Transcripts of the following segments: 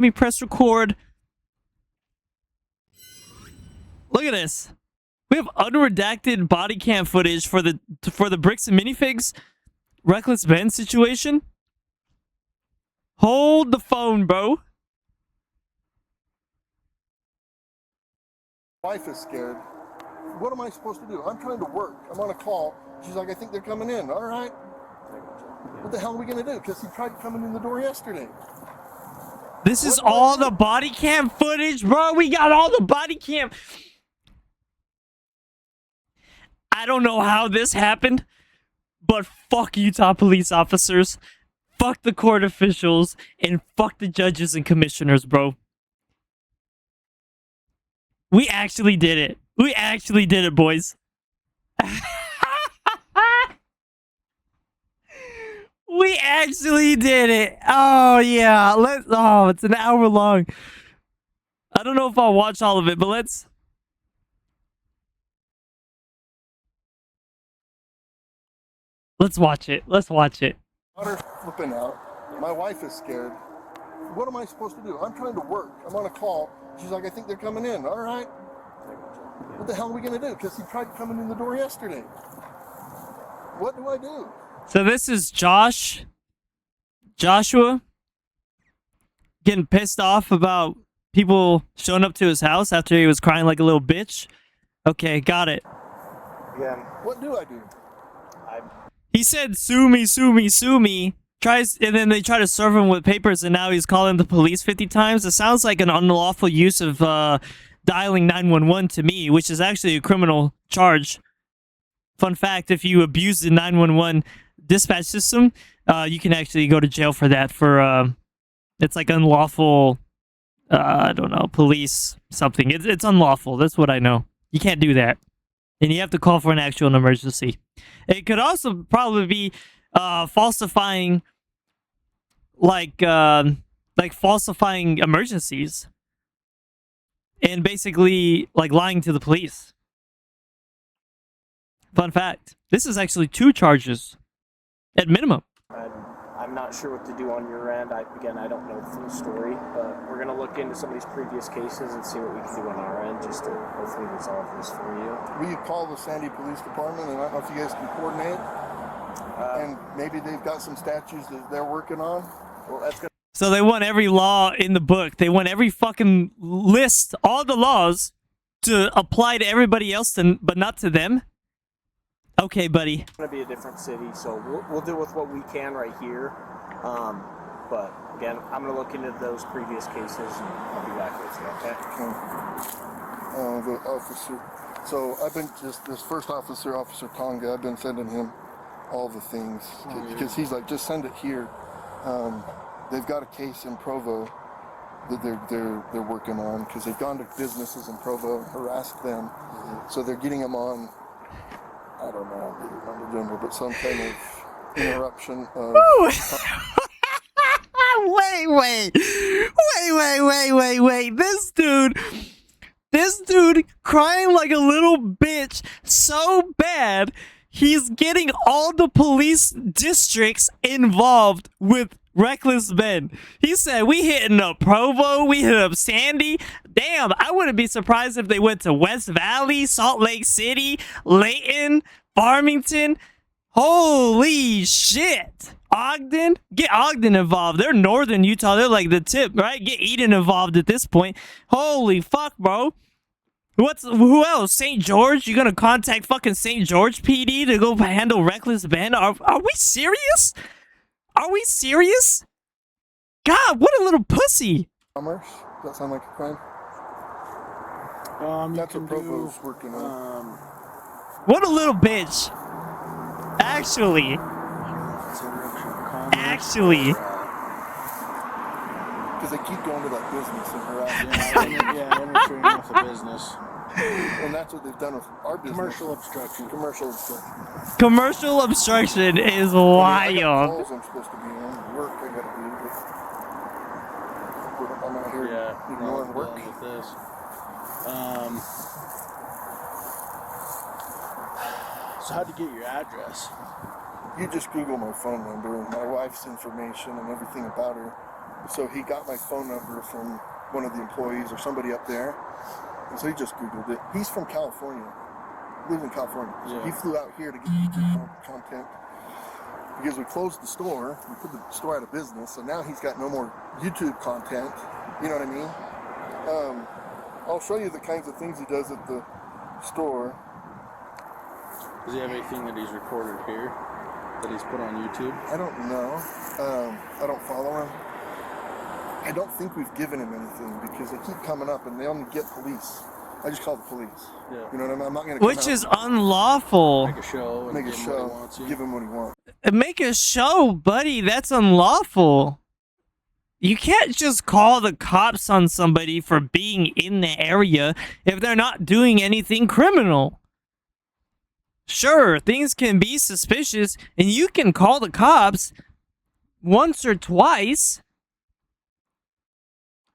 me press record. Look at this. We have unredacted body cam footage for the bricks and minifigs reckless Ben situation. Hold the phone, bro. Wife is scared. What am I supposed to do? I'm trying to work. I'm on a call. She's like, I think they're coming in. All right. What the hell are we going to do? Because he tried coming in the door yesterday. This is all the body cam footage, bro. We got all the body cam. I don't know how this happened, but fuck Utah police officers. Fuck the court officials. And fuck the judges and commissioners, bro. We actually did it. We actually did it, boys. We actually did it. Oh, yeah. Oh, it's an hour long. I don't know if I'll watch all of it, but let's watch it. Let's watch it. Water's flipping out. My wife is scared. What am I supposed to do? I'm trying to work. I'm on a call. She's like, I think they're coming in. All right. What the hell are we going to do? Because he tried coming in the door yesterday. What do I do? So this is Joshua getting pissed off about people showing up to his house after he was crying like a little bitch. Okay, got it. Yeah. What do I do? He said, sue me, sue me, sue me. And then they try to serve him with papers, and now he's calling the police 50 times. It sounds like an unlawful use of dialing 911 to me, which is actually a criminal charge. Fun fact, if you abuse the 911 dispatch system, you can actually go to jail for that. It's like unlawful, I don't know, police something. It's unlawful. That's what I know. You can't do that. And you have to call for an actual emergency. It could also probably be falsifying, like falsifying emergencies, and basically like lying to the police. Fun fact: this is actually 2 charges at minimum. I'm not sure what to do on your end. Again, I don't know the full story, but we're going to look into some of these previous cases and see what we can do on our end just to hopefully resolve this for you. Will you call the Sandy Police Department, and I don't know if you guys can coordinate? And maybe they've got some statutes that they're working on. Well, that's good. So they want every law in the book. They want every fucking list, all the laws, to apply to everybody else, but not to them. Okay, buddy. It's going to be a different city, so we'll deal with what we can right here. But again, I'm going to look into those previous cases, and I'll be back with you. Okay. The officer. So I've been this first officer, Officer Tonga. I've been sending him all the things because he's like, just send it here. They've got a case in Provo that they're working on because they've gone to businesses in Provo and harassed them. So they're getting them on. I don't know the agenda, but some kind of interruption of. Wait. This dude crying like a little bitch so bad, he's getting all the police districts involved with reckless Ben. He said, we hitting up Provo, we hit up Sandy. Damn, I wouldn't be surprised if they went to West Valley, Salt Lake City, Layton, Farmington. Holy shit. Ogden? Get Ogden involved. They're northern Utah. They're like the tip, right? Get Eden involved at this point. Holy fuck, bro. Who else? St. George? You gonna contact fucking St. George PD to go handle reckless Ben? Are we serious? Are we serious? God, what a little pussy. Commerce? Does that sound like a crime? That's what Provo's working on. What a little bitch. Actually. Because they keep going to that business and harassing. Interfering with the business. And that's what they've done with our business. Commercial obstruction. Commercial obstruction is wild. I got calls I'm supposed to be on. Work I gotta do. But I'm out here ignoring work. With this. So how'd you get your address? You just Google my phone number and my wife's information and everything about her. So he got my phone number from one of the employees or somebody up there. And so he just Googled it. He's from California. Lives in California. So Yeah. he flew out here to get YouTube content. Because we closed the store, we put the store out of business, so now he's got no more YouTube content. You know what I mean? I'll show you the kinds of things he does at the store. Does he have anything that he's recorded here that he's put on YouTube? I don't know. I don't follow him. I don't think we've given him anything because they keep coming up and they only get police. I just call the police. Yeah. You know what I mean? I'm not going to Which is unlawful. Make a show and make a give him show, what he wants. give him what he wants. Make a show, buddy. That's unlawful. You can't just call the cops on somebody for being in the area if they're not doing anything criminal. Sure, things can be suspicious, and you can call the cops once or twice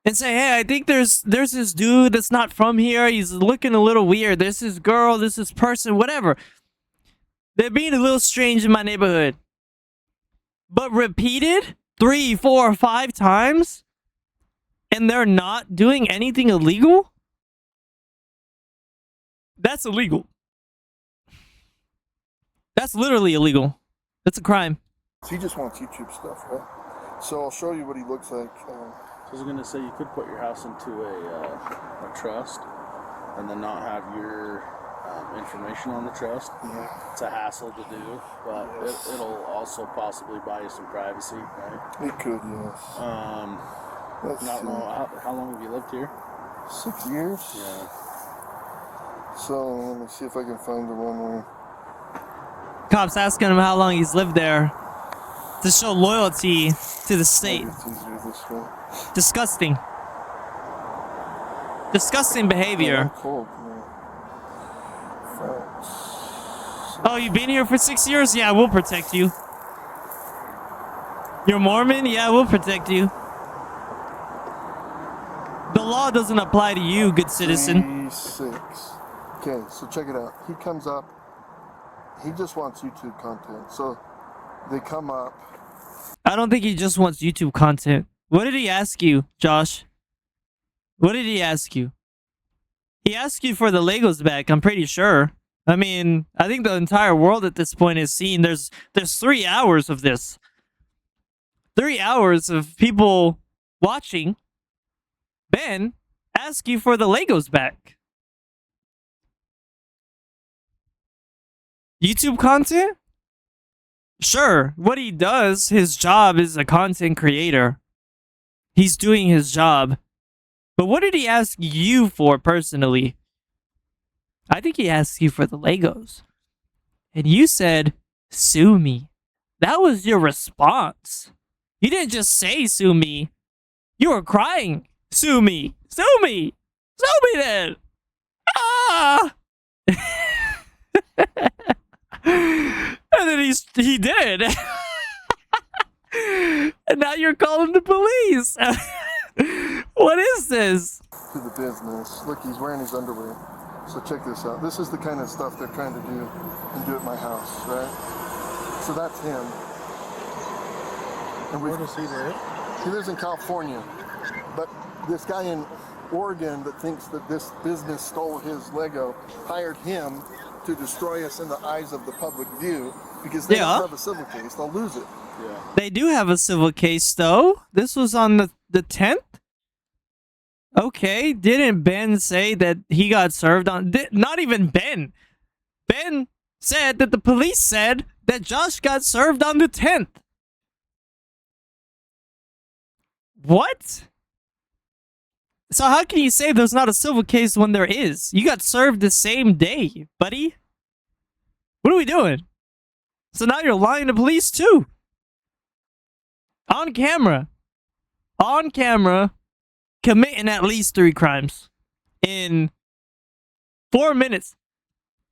and say, hey, I think there's this dude that's not from here. He's looking a little weird. There's this girl, there's this person, whatever. They're being a little strange in my neighborhood. But repeated 3, 4, 5 times, and they're not doing anything illegal? That's illegal. That's literally illegal. That's a crime. He just wants YouTube stuff, right? So I'll show you what he looks like. So I was going to say you could put your house into a trust and then not have your information on the trust. Yeah. It's a hassle to do, but Yes. it'll also possibly buy you some privacy, right? It could, yes. Let's Not see. know, how long have you lived here? 6 years. Yeah. So let me see if I can find the one where. Cops asking him how long he's lived there to show loyalty to the state. Maybe it's easier this way. Disgusting. Disgusting Oh, behavior. I'm cold, man. Thanks. Oh, you've been here for 6 years? Yeah, we'll protect you. You're Mormon? Yeah, we'll protect you. The law doesn't apply to you, good citizen. 36. Okay, so check it out. He comes up. He just wants YouTube content. So they come up. I don't think he just wants YouTube content. What did he ask you, Josh? What did he ask you? He asked you for the Legos back, I'm pretty sure. I mean, I think the entire world at this point is seeing there's 3 hours of this. 3 hours of people watching Ben ask you for the Legos back. YouTube content? Sure, what he does, his job is a content creator. He's doing his job. But what did he ask you for personally? I think he asked you for the Legos. And you said, sue me. That was your response. You didn't just say sue me. You were crying. Sue me. Sue me. Sue me then. Ah! And then he did. And now you're calling the police. What is this? To the business. Look, he's wearing his underwear. So check this out. This is the kind of stuff they're trying to do and do at my house, right? So that's him. And Where does he live? he lives in California. But this guy in Oregon that thinks that this business stole his Lego hired him to destroy us in the eyes of the public view because they Yeah. don't have a civil case. They'll lose it. Yeah. They do have a civil case, though. This was on the 10th? Okay, didn't Ben say that he got served on... Not even Ben. Ben said that the police said that Josh got served on the 10th. What? So how can you say there's not a civil case when there is? You got served the same day, buddy. What are we doing? So now you're lying to police, too. On camera. On camera. Committing at least 3 crimes. In 4 minutes.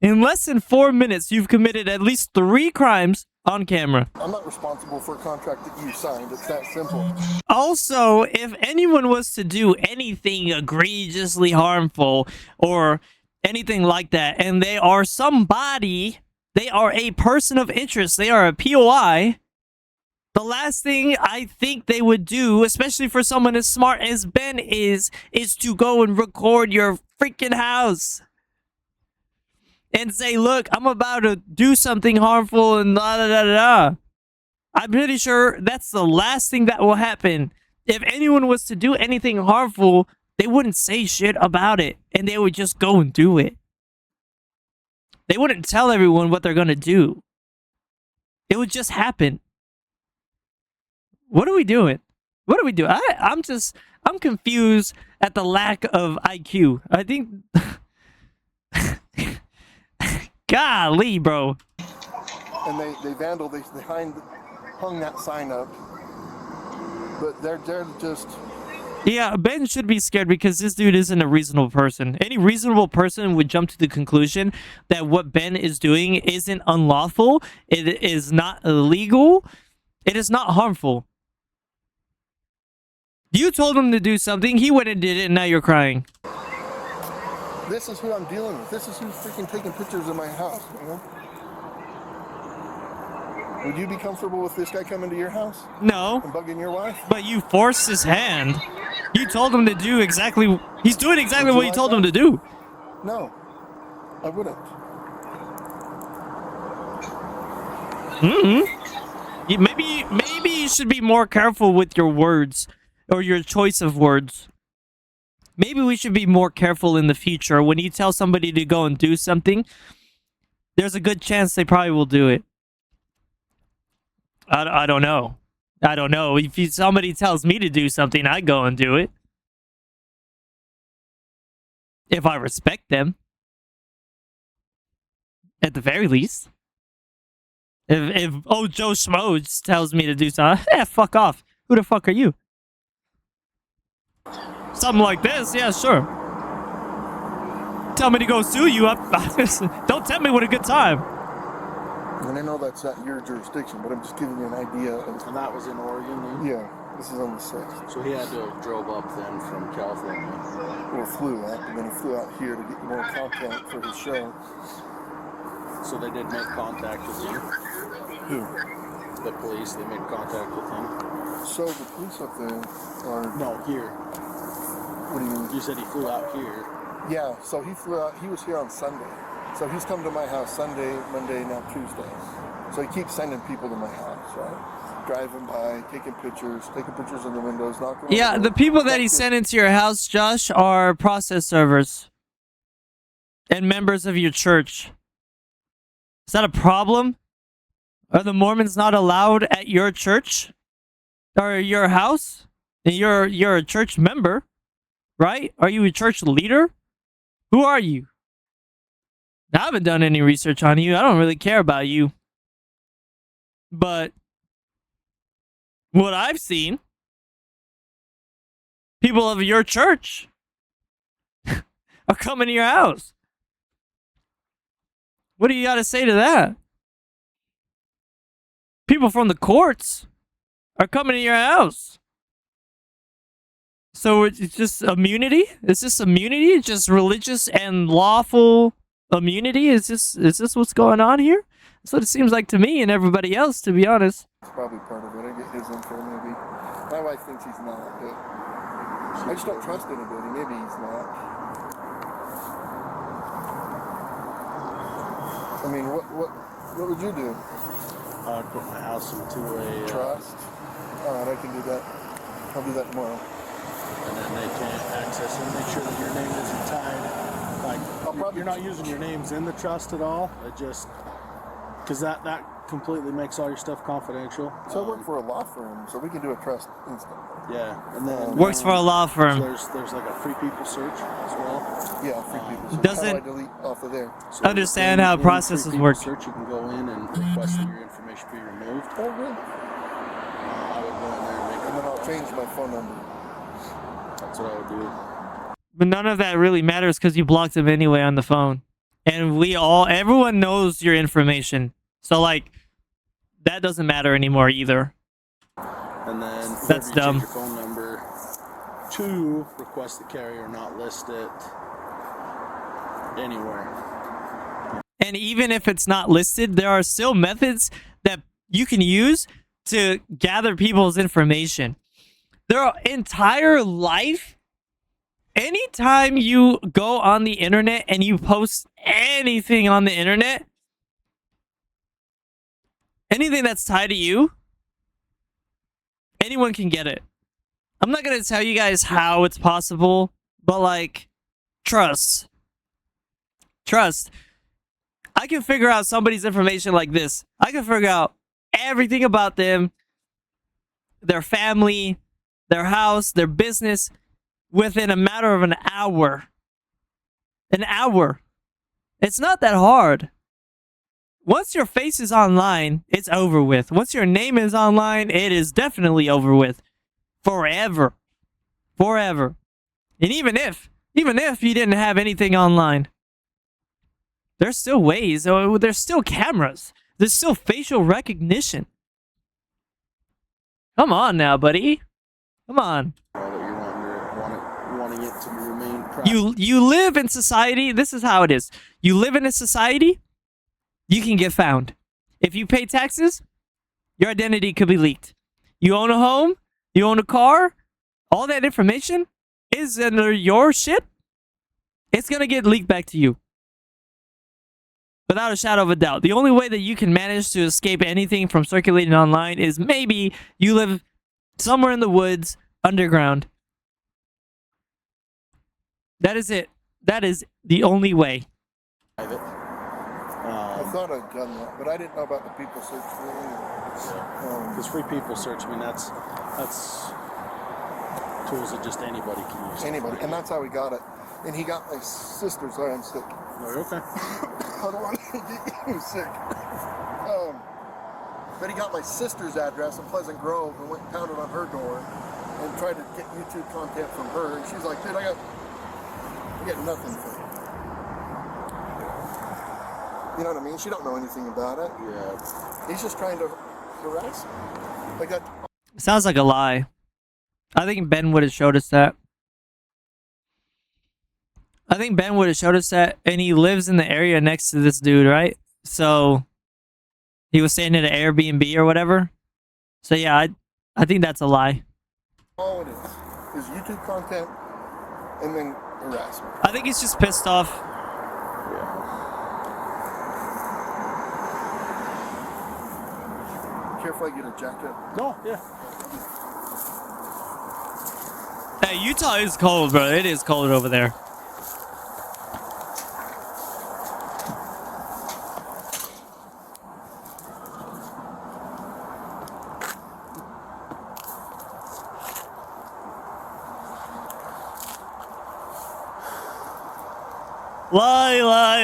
In less than 4 minutes, you've committed at least 3 crimes on camera. I'm not responsible for a contract that you signed. It's that simple. Also, if anyone was to do anything egregiously harmful or anything like that, and they are somebody, they are a person of interest, they are a POI, The last thing I think they would do, especially for someone as smart as Ben is to go and record your freaking house and say, look, I'm about to do something harmful and da da da da. I'm pretty sure that's the last thing that will happen. If anyone was to do anything harmful, they wouldn't say shit about it and they would just go and do it. They wouldn't tell everyone what they're gonna do. It would just happen. What are we doing? What are we doing? I'm confused at the lack of IQ. I think golly, bro. And they hung that sign up. But they're just... Yeah, Ben should be scared because this dude isn't a reasonable person. Any reasonable person would jump to the conclusion that what Ben is doing isn't unlawful, it is not illegal, it is not harmful. You told him to do something, he went and did it, and now you're crying. This is who I'm dealing with. This is who's freaking taking pictures of my house, you know? Would you be comfortable with this guy coming to your house No, and bugging your wife? but you forced his hand. You told him to do exactly... He's doing exactly Would you what you like told that? him to do. No, I wouldn't. Maybe you should be more careful with your words or your choice of words. Maybe we should be more careful in the future. When you tell somebody to go and do something, there's a good chance they probably will do it. I don't know. I don't know. If somebody tells me to do something, I go and do it. If I respect them. At the very least. If Joe Schmo just tells me to do something, fuck off. Who the fuck are you? Something like this, yeah, sure. Tell me to go sue you up. Don't tempt me with a good time. And I know that's not your jurisdiction, but I'm just giving you an idea of... And that was in Oregon, then? Yeah, this is on the 6th. So he had to have drove up then from California. Well, flew out, and then he flew out here to get more content for his show. So they did make contact with you? Who? The police, they made contact with him? So the police up there are... No, here. What do you mean? You said he flew out here. Yeah, so he flew out, he was here on Sunday. So he's come to my house Sunday, Monday, now Tuesday. So he keeps sending people to my house, right? Driving by, taking pictures of the windows, knocking on Yeah, door. the people that he sent into your house, Josh, are process servers. And members of your church. Is that a problem? Are the Mormons not allowed at your church? Or your house? And you're a church member, right? Are you a church leader? Who are you? I haven't done any research on you. I don't really care about you. But what I've seen, people of your church are coming to your house. What do you got to say to that? People from the courts are coming to your house. So it's just immunity? Is this immunity? It's just religious and lawful immunity? Is this what's going on here? That's what it seems like to me and everybody else, to be honest. It's probably part of it. I get his info, maybe. My wife thinks he's not, but I just don't trust anybody. Maybe he's not. I mean, what would you do? I'd put my house into a... Trust? Alright, I can do that. I'll do that tomorrow. and then they can't access it. Make sure that your name isn't tied. Like, you're not using your names in the trust at all. It just, because that completely makes all your stuff confidential. So I work for a law firm, so we can do a trust instantly. Yeah, and then Works for a law firm. There's like a free people search as well. Yeah, free people. So Doesn't- how do I delete off of there? So Understand how in the processes free people work. Search, you can go in and request that your information be removed. Oh, really? I would go in there and make And then I'll change my phone number. That's what I would do. But none of that really matters because you blocked him anyway on the phone. And everyone knows your information. So, like, that doesn't matter anymore either. And then That's you dumb. change your phone number to request the carrier not list it anywhere. And even if it's not listed, there are still methods that you can use to gather people's information. Their entire life, anytime you go on the internet and you post anything on the internet, anything that's tied to you, anyone can get it. I'm not going to tell you guys how it's possible, but like, trust. I can figure out somebody's information like this. I can figure out everything about them, their family, their house, their business, within a matter of an hour. An hour. It's not that hard. Once your face is online, it's over with. Once your name is online, it is definitely over with. Forever. Forever. And even if you didn't have anything online, there's still ways. There's still cameras. There's still facial recognition. Come on now, buddy. Come on. Wanting it to remain private. You live in society. This is how it is. You live in a society, you can get found. If you pay taxes, your identity could be leaked. You own a home, you own a car, all that information is under your shit. It's going to get leaked back to you. Without a shadow of a doubt. The only way that you can manage to escape anything from circulating online is maybe you live somewhere in the woods, underground. That is it. That is the only way. I thought I'd done that, but I didn't know about the people search thing. Because free people search, I mean, that's tools that just anybody can use. Anybody, and that's how we got it. And he got my sister's. Sorry, I'm sick. Oh, okay. I don't want to get you sick. But he got my sister's address in Pleasant Grove and went and pounded on her door and tried to get YouTube content from her. And she's like, dude, I get nothing for you. You know what I mean? She don't know anything about it. Yeah. He's just trying to harass me. I got. Sounds like a lie. I think Ben would have showed us that. And he lives in the area next to this dude, right? So he was staying at an Airbnb or whatever. So yeah, I think that's a lie. All it is YouTube content and then harassment. I think he's just pissed off. Care if I get a jacket? No, yeah. Hey, Utah is cold, bro. It is cold over there.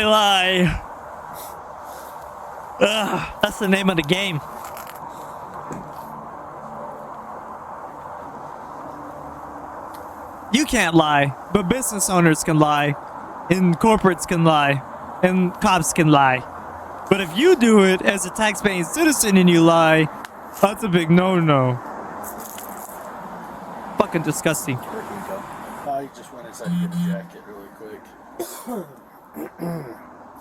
Lie. Ugh, that's the name of the game. You can't lie, but business owners can lie, and corporates can lie, and cops can lie. But if you do it as a tax-paying citizen and you lie, that's a big no-no. Fucking disgusting. I just went inside to get a jacket really quick.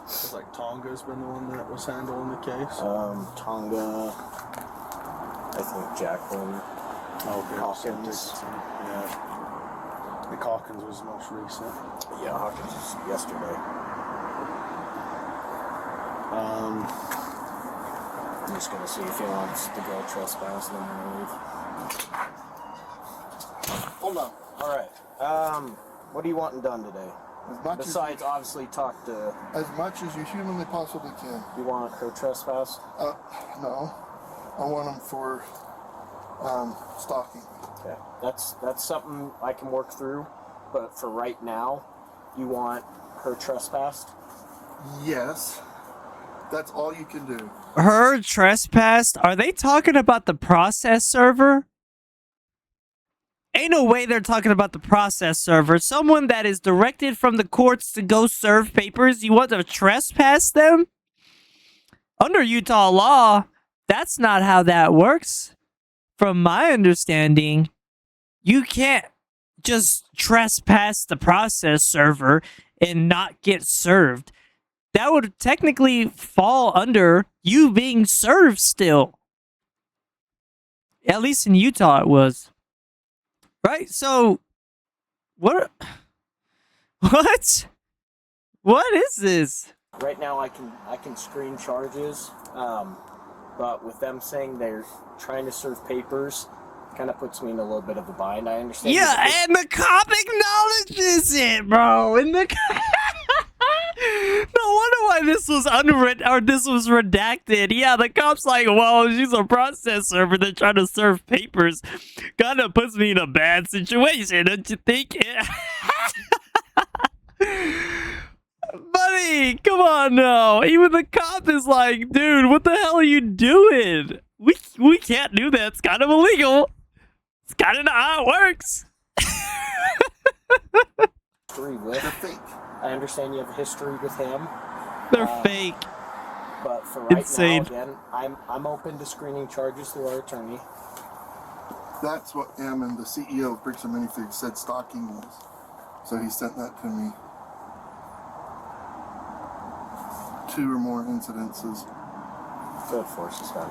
It's like Tonga's been the one that was handling the case. Tonga, I think Jacqueline. Okay. Hawkins. Yeah. The Hawkins was the most recent. Yeah, Hawkins was yesterday. I'm just gonna see if he wants to go trespass, then we're gonna leave. Hold on. All right. What are you wanting done today? As much Besides, obviously, talk to. as much as you humanly possibly can. You want her trespass? No. I want them for stalking. Okay. That's something I can work through, but for right now, you want her trespassed? Yes. That's all you can do. Her trespassed? Are they talking about the process server? Ain't no way they're talking about the process server. Someone that is directed from the courts to go serve papers, you want to trespass them? Under Utah law, that's not how that works. From my understanding, you can't just trespass the process server and not get served. That would technically fall under you being served still. At least in Utah, it was. Right? So, what? What? What is this? Right now, I can screen charges, but with them saying they're trying to serve papers, kind of puts me in a little bit of a bind. I understand. Yeah, and the cop acknowledges it, bro. And the no wonder why this was redacted. Yeah, the cop's like, well, she's a process server. They're trying to serve papers. Kinda puts me in a bad situation, don't you think? Buddy, come on now. Even the cop is like, dude, what the hell are you doing? We can't do that. It's kind of illegal. It's kind of not how it works. They're fake. I understand you have a history with him. They're fake. But for right Insane. now, again, I'm open to screening charges through our attorney. That's what Ammon, the CEO of Bricks and Minifigs, said stalking was. So he sent that to me. 2 or more incidences. Good force is done.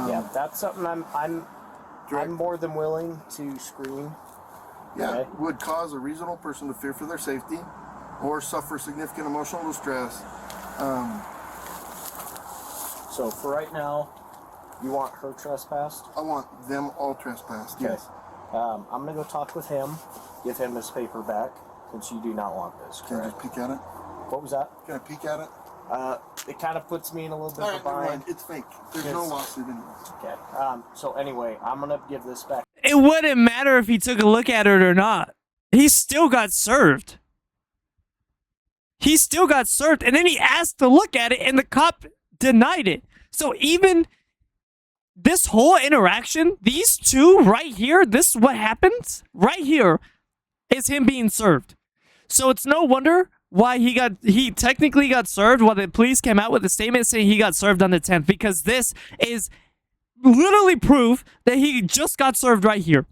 Yeah, that's something I'm more than willing to screen. Yeah, Okay. would cause a reasonable person to fear for their safety or suffer significant emotional distress. So for right now, you want her trespassed? I want them all trespassed, yes. I'm going to go talk with him, give him his paper back, since you do not want this, Can I correct? just peek at it? What was that? Can I peek at it? It kind of puts me in a little bit All of right, a never bind. mind. It's fake. There's no lawsuit anyway. Okay. So anyway, I'm going to give this back. It wouldn't matter if he took a look at it or not. He still got served. He still got served, and then he asked to look at it, and the cop denied it. So even this whole interaction, these two right here, this is what happens right here, is him being served. So it's no wonder why he technically got served while the police came out with a statement saying he got served on the 10th, because this is literally proof that he just got served right here.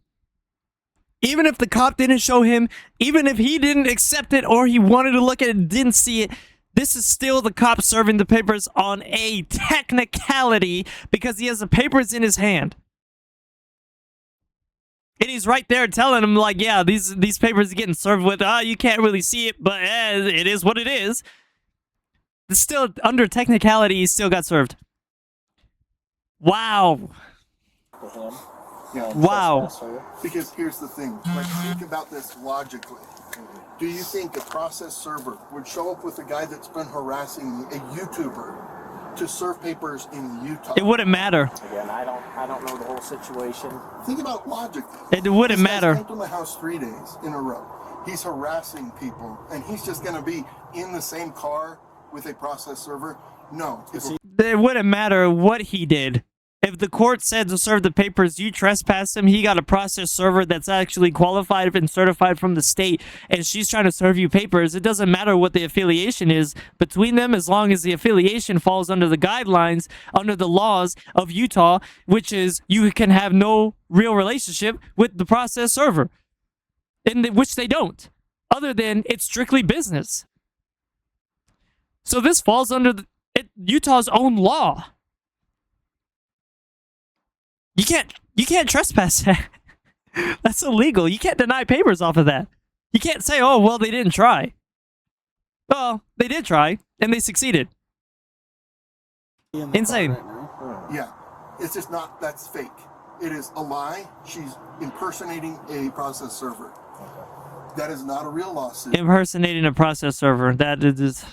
Even if the cop didn't show him, even if he didn't accept it or he wanted to look at it and didn't see it, this is still the cop serving the papers on a technicality because he has the papers in his hand. And he's right there telling him, like, yeah, these papers are getting served with, you can't really see it, but it is what it is. It's still, under technicality, he still got served. Wow. To him. Yeah. Wow. Trespass her. Because here's the thing. Like, think about this logically. Do you think a process server would show up with a guy that's been harassing a YouTuber to serve papers in Utah? It wouldn't matter. Again, I don't know the whole situation. Think about logic. It wouldn't matter. He's camped in the house 3 days in a row. He's harassing people, and he's just going to be in the same car with a process server? No. It wouldn't matter what he did. If the court said to serve the papers, you trespassed him, he got a process server that's actually qualified and certified from the state, and she's trying to serve you papers. It doesn't matter what the affiliation is between them, as long as the affiliation falls under the guidelines, under the laws of Utah, which is you can have no real relationship with the process server, which they don't, other than it's strictly business. So this falls under Utah's own law. You can't trespass that. That's illegal. You can't deny papers off of that. You can't say, oh, well, they didn't try. Well, they did try, and they succeeded. Insane. Yeah. It's just not, that's fake. It is a lie. She's impersonating a process server. That is not a real lawsuit. Impersonating a process server. That is...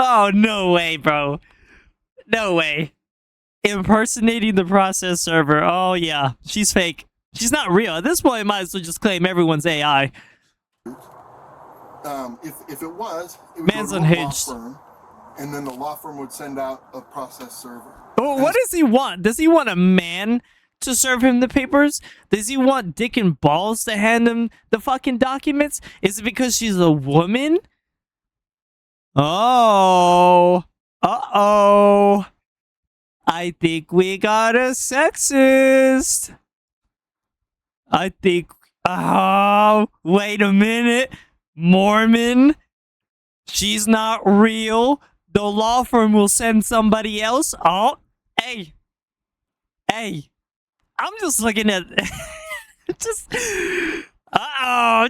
Oh, no way, bro. No way. Impersonating the process server. Oh, yeah. She's fake. She's not real. At this point, I might as well just claim everyone's AI. If it was, it would Man's go to a law unhinged. firm, and then the law firm would send out a process server. Well, what does he want? Does he want a man to serve him the papers? Does he want dick and balls to hand him the fucking documents? Is it because she's a woman? Oh. Uh-oh. I think we got a sexist. I think... Oh, wait a minute. Mormon. She's not real. the law firm will send somebody else. Oh, hey, I'm just looking at just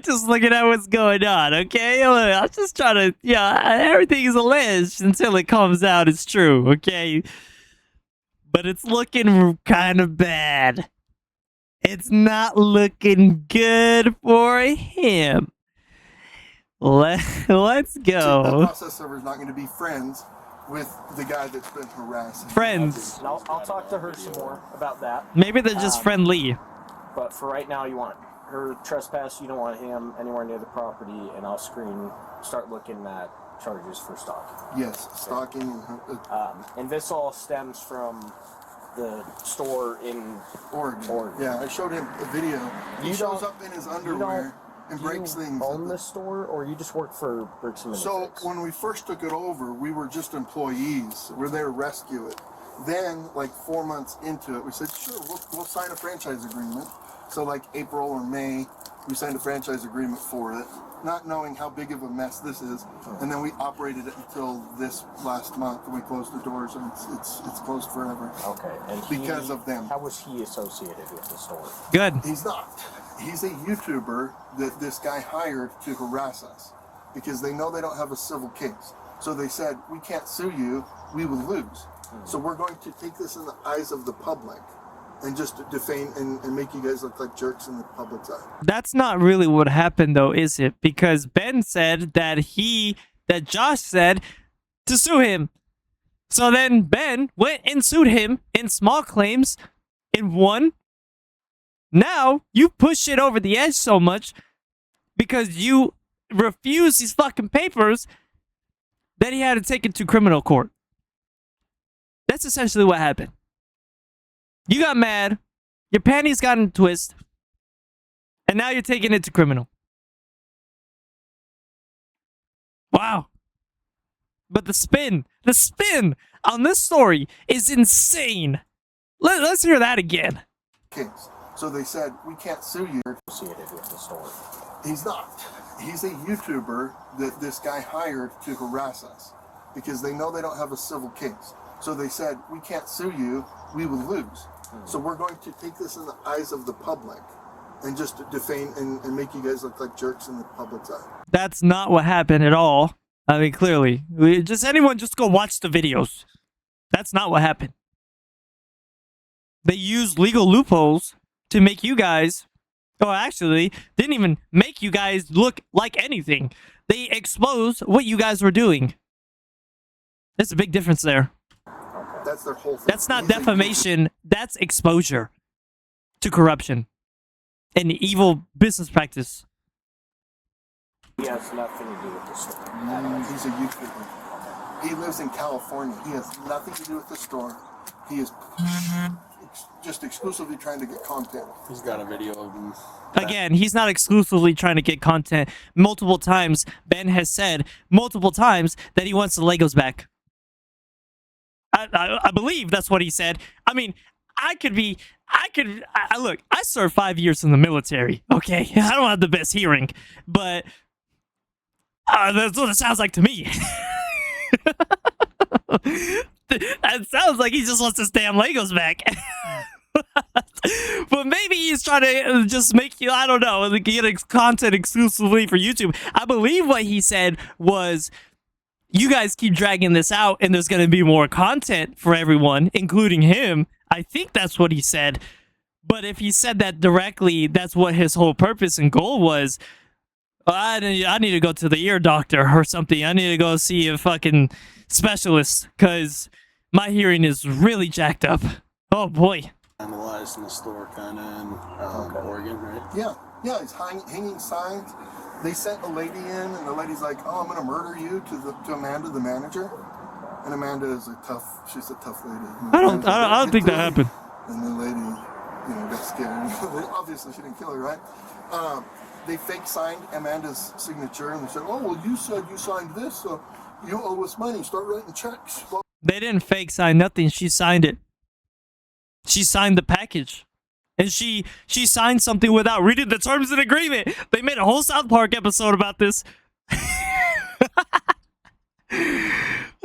just looking at what's going on. Okay, I'm just trying to everything is alleged until it comes out it's true. Okay, but it's looking kind of bad. It's not looking good for him. Let's That go. process server is not going to be friends with the guy that's been harassing. Friends. And I'll talk to her some more about that. Maybe they're just friendly. But for right now, you want her trespass. You don't want him anywhere near the property, and I'll start looking at charges for stalking. Yes, stalking. And this all stems from the store in Oregon. Yeah, I showed him a video. He You shows don't- up in his underwear and breaks you things. own this store, or you just work for Bricks and So Minifix? when we first took it over, we were just employees. We're there to rescue it. Then, like 4 months into it, we said, sure, we'll sign a franchise agreement. So like April or May, we signed a franchise agreement for it, not knowing how big of a mess this is. And then we operated it until this last month, and we closed the doors, and it's closed forever. Okay, and Because of them. How was he associated with the store? Good. He's not. He's a YouTuber that this guy hired to harass us because they know they don't have a civil case. So they said, we can't sue you, we will lose. So we're going to take this in the eyes of the public and just defame and make you guys look like jerks in the public's eye. That's not really what happened though, is it? Because Ben said that Josh said to sue him. So then Ben went and sued him in small claims and won. Now you push it over the edge so much because you refuse these fucking papers that he had to take it to criminal court. That's essentially what happened. You got mad, your panties got in a twist, and now you're taking it to criminal. Wow. But the spin on this story is insane. Let's hear that again. Case. So they said, we can't sue you. Associated with the store? He's not. He's a YouTuber that this guy hired to harass us because they know they don't have a civil case. So they said, we can't sue you, we will lose. So we're going to take this in the eyes of the public and just defame and make you guys look like jerks in the public's eye. That's not what happened at all. I mean, clearly. Anyone just go watch the videos. That's not what happened. They used legal loopholes to make you guys, actually, didn't even make you guys look like anything. They exposed what you guys were doing. There's a big difference there. That's their whole thing. That's not defamation. That's exposure to corruption and evil business practice. He has nothing to do with the store. He's a YouTuber. He lives in California. He has nothing to do with the store. He is just exclusively trying to get content. He's got a video of him. Again, he's not exclusively trying to get content. Multiple times, Ben has said multiple times that he wants the Legos back. I believe that's what he said. I mean, look, I served 5 years in the military, okay? I don't have the best hearing, but that's what it sounds like to me. It sounds like he just wants his damn Legos back. But maybe he's trying to just make you, I don't know, get content exclusively for YouTube. I believe what he said was, you guys keep dragging this out and there's going to be more content for everyone, including him. I think that's what he said. But if he said that directly, that's what his whole purpose and goal was. I need to go to the ear doctor or something. I need to go see a fucking specialist because my hearing is really jacked up. Oh boy. Analyzed in the store, kind of in Oregon, right? Yeah, he's hanging signs. They sent a lady in, and the lady's like, "Oh, I'm gonna murder you," to Amanda, the manager. And Amanda is she's a tough lady. I don't think that happened. And the lady, got scared. Obviously, she didn't kill her, right? They fake signed Amanda's signature, and they said, "Oh, well, you said you signed this, so you owe us money. Start writing checks." Well, They didn't fake sign nothing. She signed it. She signed the package. And she signed something without reading the terms and agreement. They made a whole South Park episode about this.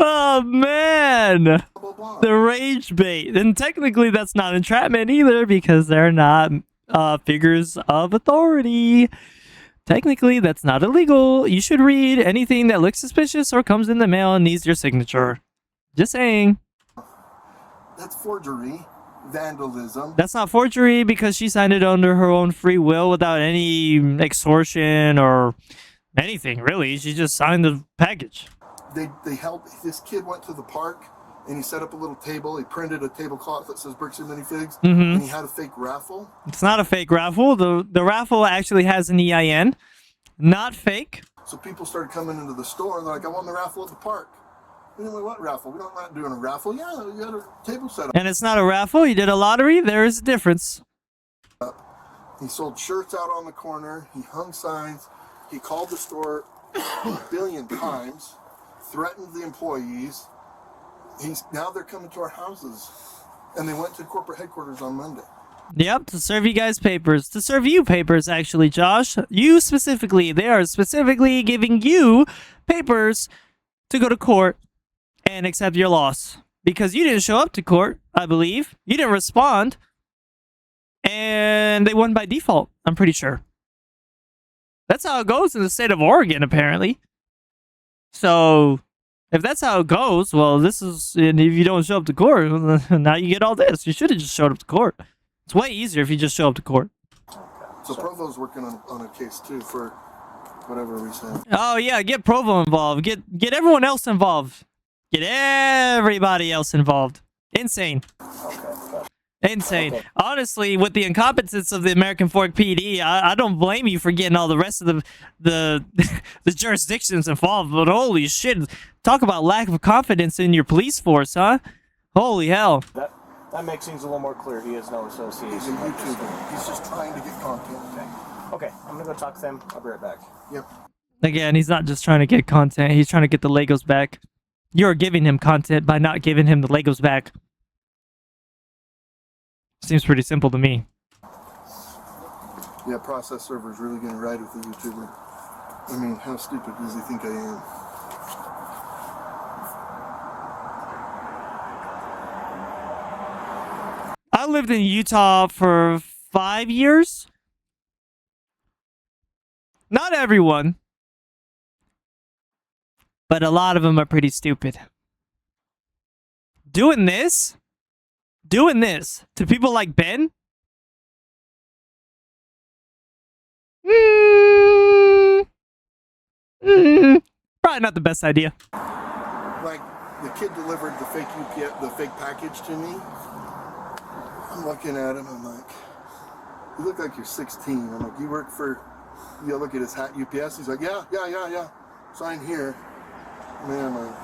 Oh man, Blah, blah, blah. the rage bait. And technically that's not entrapment either because they're not figures of authority. Technically that's not illegal. You should read anything that looks suspicious or comes in the mail and needs your signature. Just saying. That's forgery, vandalism. That's not forgery because she signed it under her own free will without any extortion or anything, really. She just signed the package. They helped. This kid went to the park and he set up a little table. He printed a tablecloth that says Bricks and Minifigs, and he had a fake raffle. It's not a fake raffle. The raffle actually has an EIN. Not fake. So people started coming into the store and they're like, I won the raffle at the park. And like, what raffle? We're not doing a raffle. Yeah, you had a table set up. And it's not a raffle. You did a lottery. There is a difference. He sold shirts out on the corner. He hung signs. He called the store a billion times, threatened the employees. Now they're coming to our houses. And they went to corporate headquarters on Monday. Yep, to serve you guys papers. To serve you papers, actually, Josh. You specifically. They are specifically giving you papers to go to court and accept your loss. Because you didn't show up to court, I believe. You didn't respond. And they won by default, I'm pretty sure. That's how it goes in the state of Oregon, apparently. So, if that's how it goes, well, and if you don't show up to court, now you get all this. You should have just showed up to court. It's way easier if you just show up to court. So Provo's working on a case too for whatever reason. Oh yeah, get Provo involved. Get everyone else involved. Get everybody else involved. Insane. Insane. Okay. Honestly, with the incompetence of the American Fork PD, I don't blame you for getting all the rest of the jurisdictions involved. But holy shit, talk about lack of confidence in your police force, huh? Holy hell. That makes things a little more clear. He has no association. He's a with this. YouTuber. He's just trying to get content. Okay, I'm gonna go talk to them. I'll be right back. Yep. Again, he's not just trying to get content. He's trying to get the Legos back. You're giving him content by not giving him the Legos back. Seems pretty simple to me. Yeah, process server's really gonna ride with the YouTuber. I mean, how stupid does he think I am? I lived in Utah for 5 years. Not everyone, but a lot of them are pretty stupid. Doing this to people like Ben? Probably not the best idea. Like, the kid delivered the fake the fake package to me. I'm looking at him, I'm like, you look like you're 16. I'm like, you work for, you look at his hat, UPS. He's like, yeah. Sign here. Man, I'm like,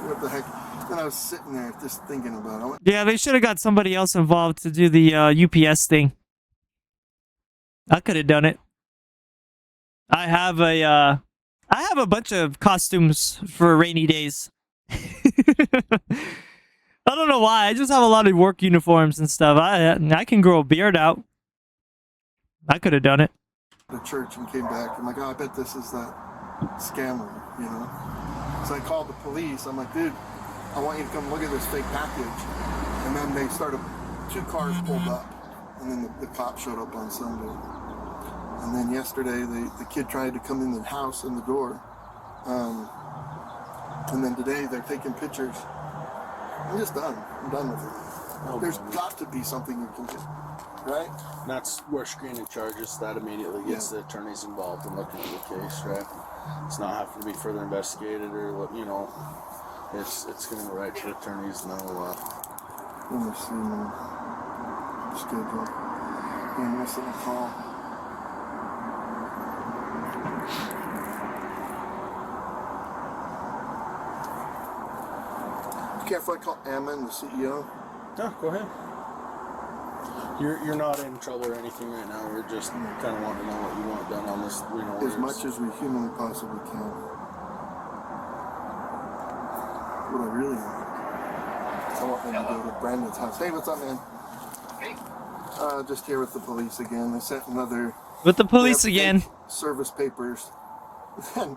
what the heck? And I was sitting there just thinking about it. Yeah, they should have got somebody else involved to do the UPS thing. I could have done it. I have a bunch of costumes for rainy days. I don't know why. I just have a lot of work uniforms and stuff. I can grow a beard out. I could have done it. The church and came back. I'm like, oh, I bet this is that scammer, you know? So I called the police. I'm like, dude, I want you to come look at this fake package. And then they started, 2 cars pulled up. And then the cop showed up on Sunday. And then yesterday, the kid tried to come in the house and the door. And then today, they're taking pictures. I'm just done. I'm done with it. Oh, There's got to be something you can do, right? That's where screening charges, that immediately gets the attorneys involved in looking at the case, right? It's not having to be further investigated or, you know, it's going to go right to the attorneys. No, Let me see my schedule. I'm missing a call. Care if I call Ammon, the CEO? yeah, go ahead. You're not in trouble or anything right now. We're just kind of wanting to know what you want done on this. You know, As much as we humanly possibly can. What I really want. I want them to go to Brandon's house. Hey, what's up, man? Hey. Just here with the police again. They sent another... With the police they have again. fake service papers. Then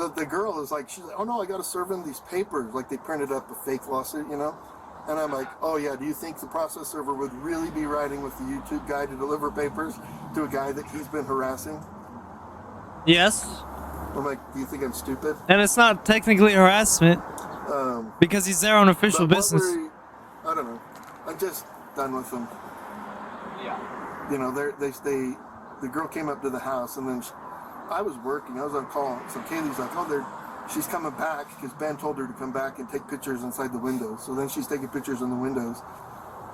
the girl is like, she's like, oh no, I got to serve him these papers. Like they printed up a fake lawsuit, you know? And I'm like, oh yeah, do you think the process server would really be riding with the YouTube guy to deliver papers to a guy that he's been harassing? Yes. I'm like, do you think I'm stupid? And it's not technically harassment because he's there on official But what business. I don't know. I'm just done with them. Yeah. You know, the girl came up to the house, and then I was working. I was on call. So Kaylee's like, oh, she's coming back because Ben told her to come back and take pictures inside the windows. So then she's taking pictures in the windows.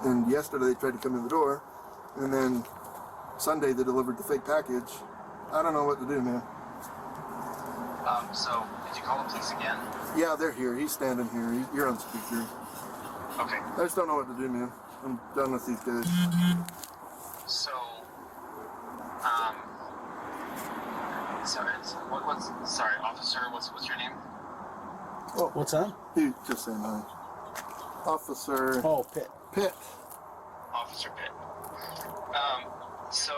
And yesterday they tried to come in the door, and then Sunday they delivered the fake package. I don't know what to do, man. So did you call the police again? Yeah, they're here. He's standing here. You're on speaker. Okay. I just don't know what to do, man. I'm done with these guys. So, sorry, officer, what's your name? Oh, What's that? he just saying hi. Officer Oh, Pitt. Pitt. Officer Pitt. So,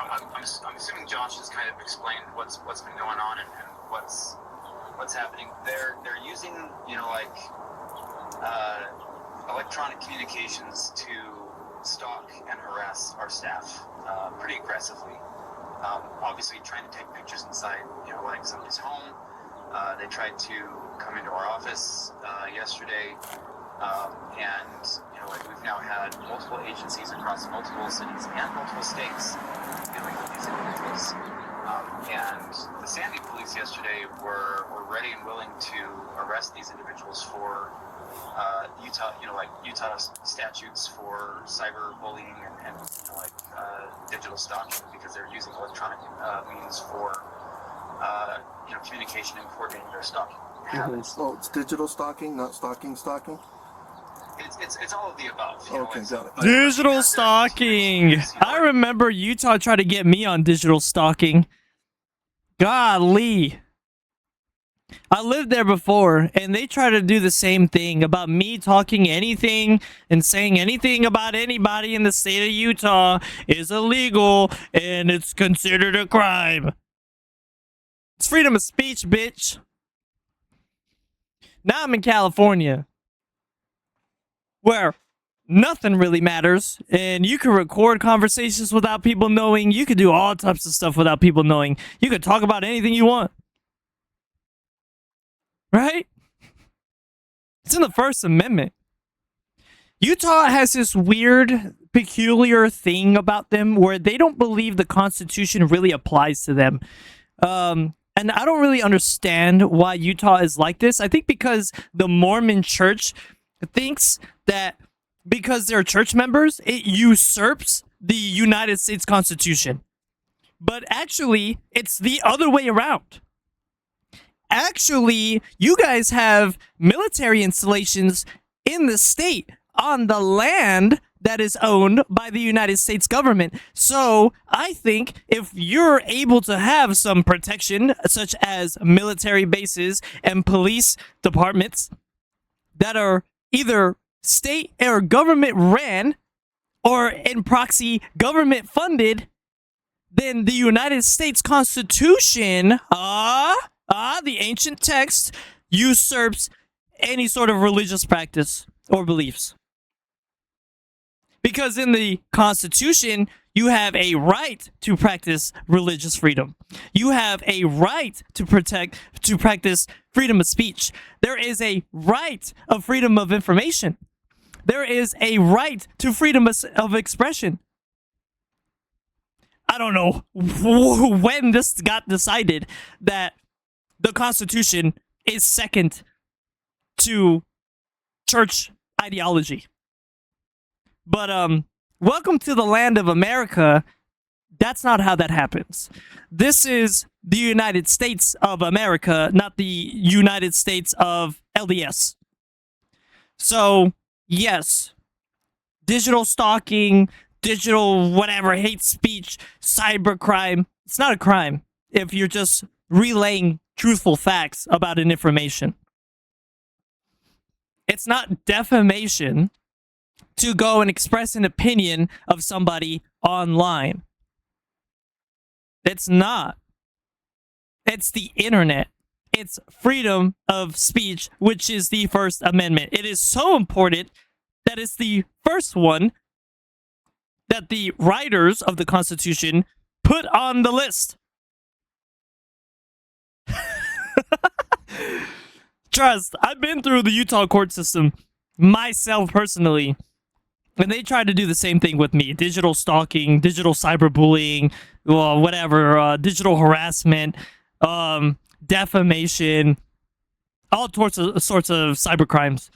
I'm assuming Josh has kind of explained what's been going on and what's happening. They're using, electronic communications to stalk and harass our staff pretty aggressively. Obviously trying to take pictures inside, somebody's home. They tried to come into our office yesterday, and we've now had multiple agencies across multiple cities and multiple states dealing with these individuals. And the Sandy police yesterday were ready and willing to arrest these individuals for Utah statutes for cyberbullying and digital stalking, because they're using electronic means for communication and coordinating their stalking habits. Oh, it's digital stalking, not stalking. It's all of the above. Okay, got it. Digital stalking. I remember Utah tried to get me on digital stalking. Golly. I lived there before, and they try to do the same thing about me talking anything and saying anything about anybody in the state of Utah is illegal, and it's considered a crime. It's freedom of speech, bitch. Now I'm in California, where nothing really matters, and you can record conversations without people knowing. You can do all types of stuff without people knowing. You can talk about anything you want. Right? It's in the First Amendment. Utah has this weird, peculiar thing about them where they don't believe the Constitution really applies to them. And I don't really understand why Utah is like this. I think because the Mormon church thinks that because they're church members, it usurps the United States Constitution. But actually, it's the other way around. Actually, you guys have military installations in the state on the land that is owned by the United States government. So I think if you're able to have some protection, such as military bases and police departments that are either state or government ran or in proxy government funded, then the United States Constitution, the ancient text, usurps any sort of religious practice or beliefs. Because in the Constitution, you have a right to practice religious freedom. You have a right to practice freedom of speech. There is a right of freedom of information. There is a right to freedom of expression. I don't know when this got decided that the Constitution is second to church ideology. But welcome to the land of America. That's not how that happens. This is the United States of America, not the United States of LDS. So, yes, digital stalking, digital whatever, hate speech, cybercrime. It's not a crime if you're just relaying truthful facts about an information. It's not defamation to go and express an opinion of somebody online. It's not. It's the internet. It's freedom of speech, which is the First Amendment. It is so important that it's the first one that the writers of the Constitution put on the list. Trust, I've been through the Utah court system myself personally, and they tried to do the same thing with me. Digital stalking, digital cyberbullying, well, whatever, digital harassment, defamation, all sorts of cyber crimes.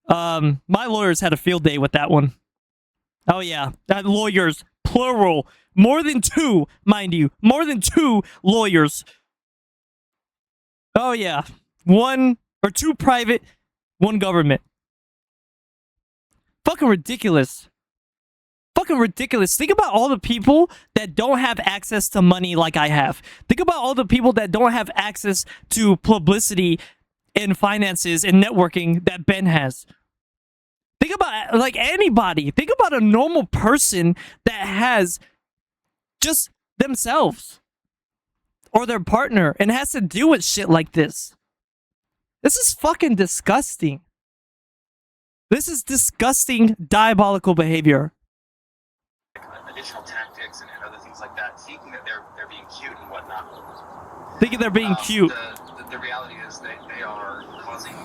My lawyers had a field day with that one. Oh yeah, that lawyers, plural, more than two, mind you, more than two lawyers. Oh yeah, one or two private, one government. Fucking ridiculous. Fucking ridiculous. Think about all the people that don't have access to money like I have. Think about all the people that don't have access to publicity and finances and networking that Ben has. Think about, like, anybody. Think about a normal person that has just themselves or their partner and has to deal with shit like this. This is fucking disgusting. This is disgusting, diabolical behavior. Additional tactics and other things like that, thinking that they're being cute and whatnot. Thinking they're being cute. The reality is that they are causing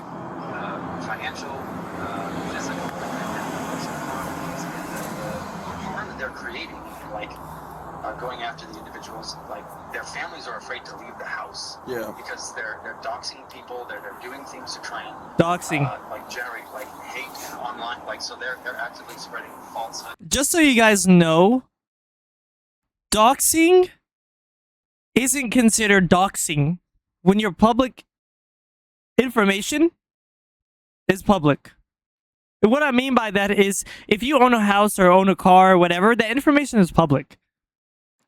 financial, physical, and emotional harm that they're creating, like going after the individuals. Like, their families are afraid to leave the house. Yeah. Because they're doxing people. They're doing things to try and Doxing. like generate like hate online. Like, so they're actively spreading falsehood. Just so you guys know, doxing isn't considered doxing when your public information is public. And what I mean by that is, if you own a house or own a car or whatever, the information is public.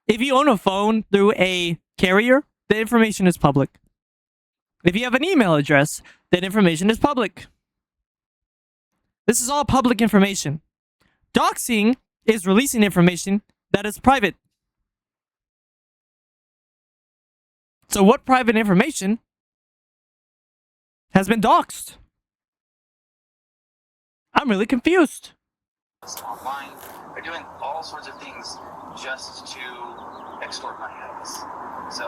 If you own a phone through a carrier, the information is public. If you have an email address, that information is public. This is all public information. Doxing is releasing information that is private. So what private information has been doxed? I'm really confused. Online, they're doing all sorts of things just to extort money out of us. So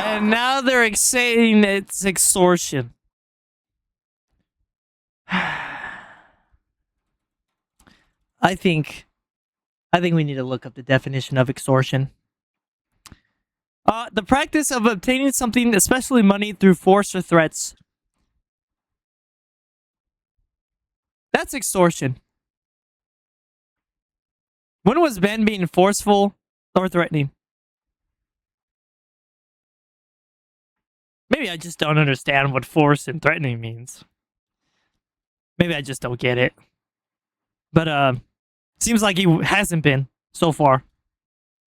And now they're saying it's extortion. I think we need to look up the definition of extortion. The practice of obtaining something, especially money, through force or threats. That's extortion. When was Ben being forceful or threatening? Maybe I just don't understand what force and threatening means. Maybe I just don't get it. But, seems like he hasn't been so far.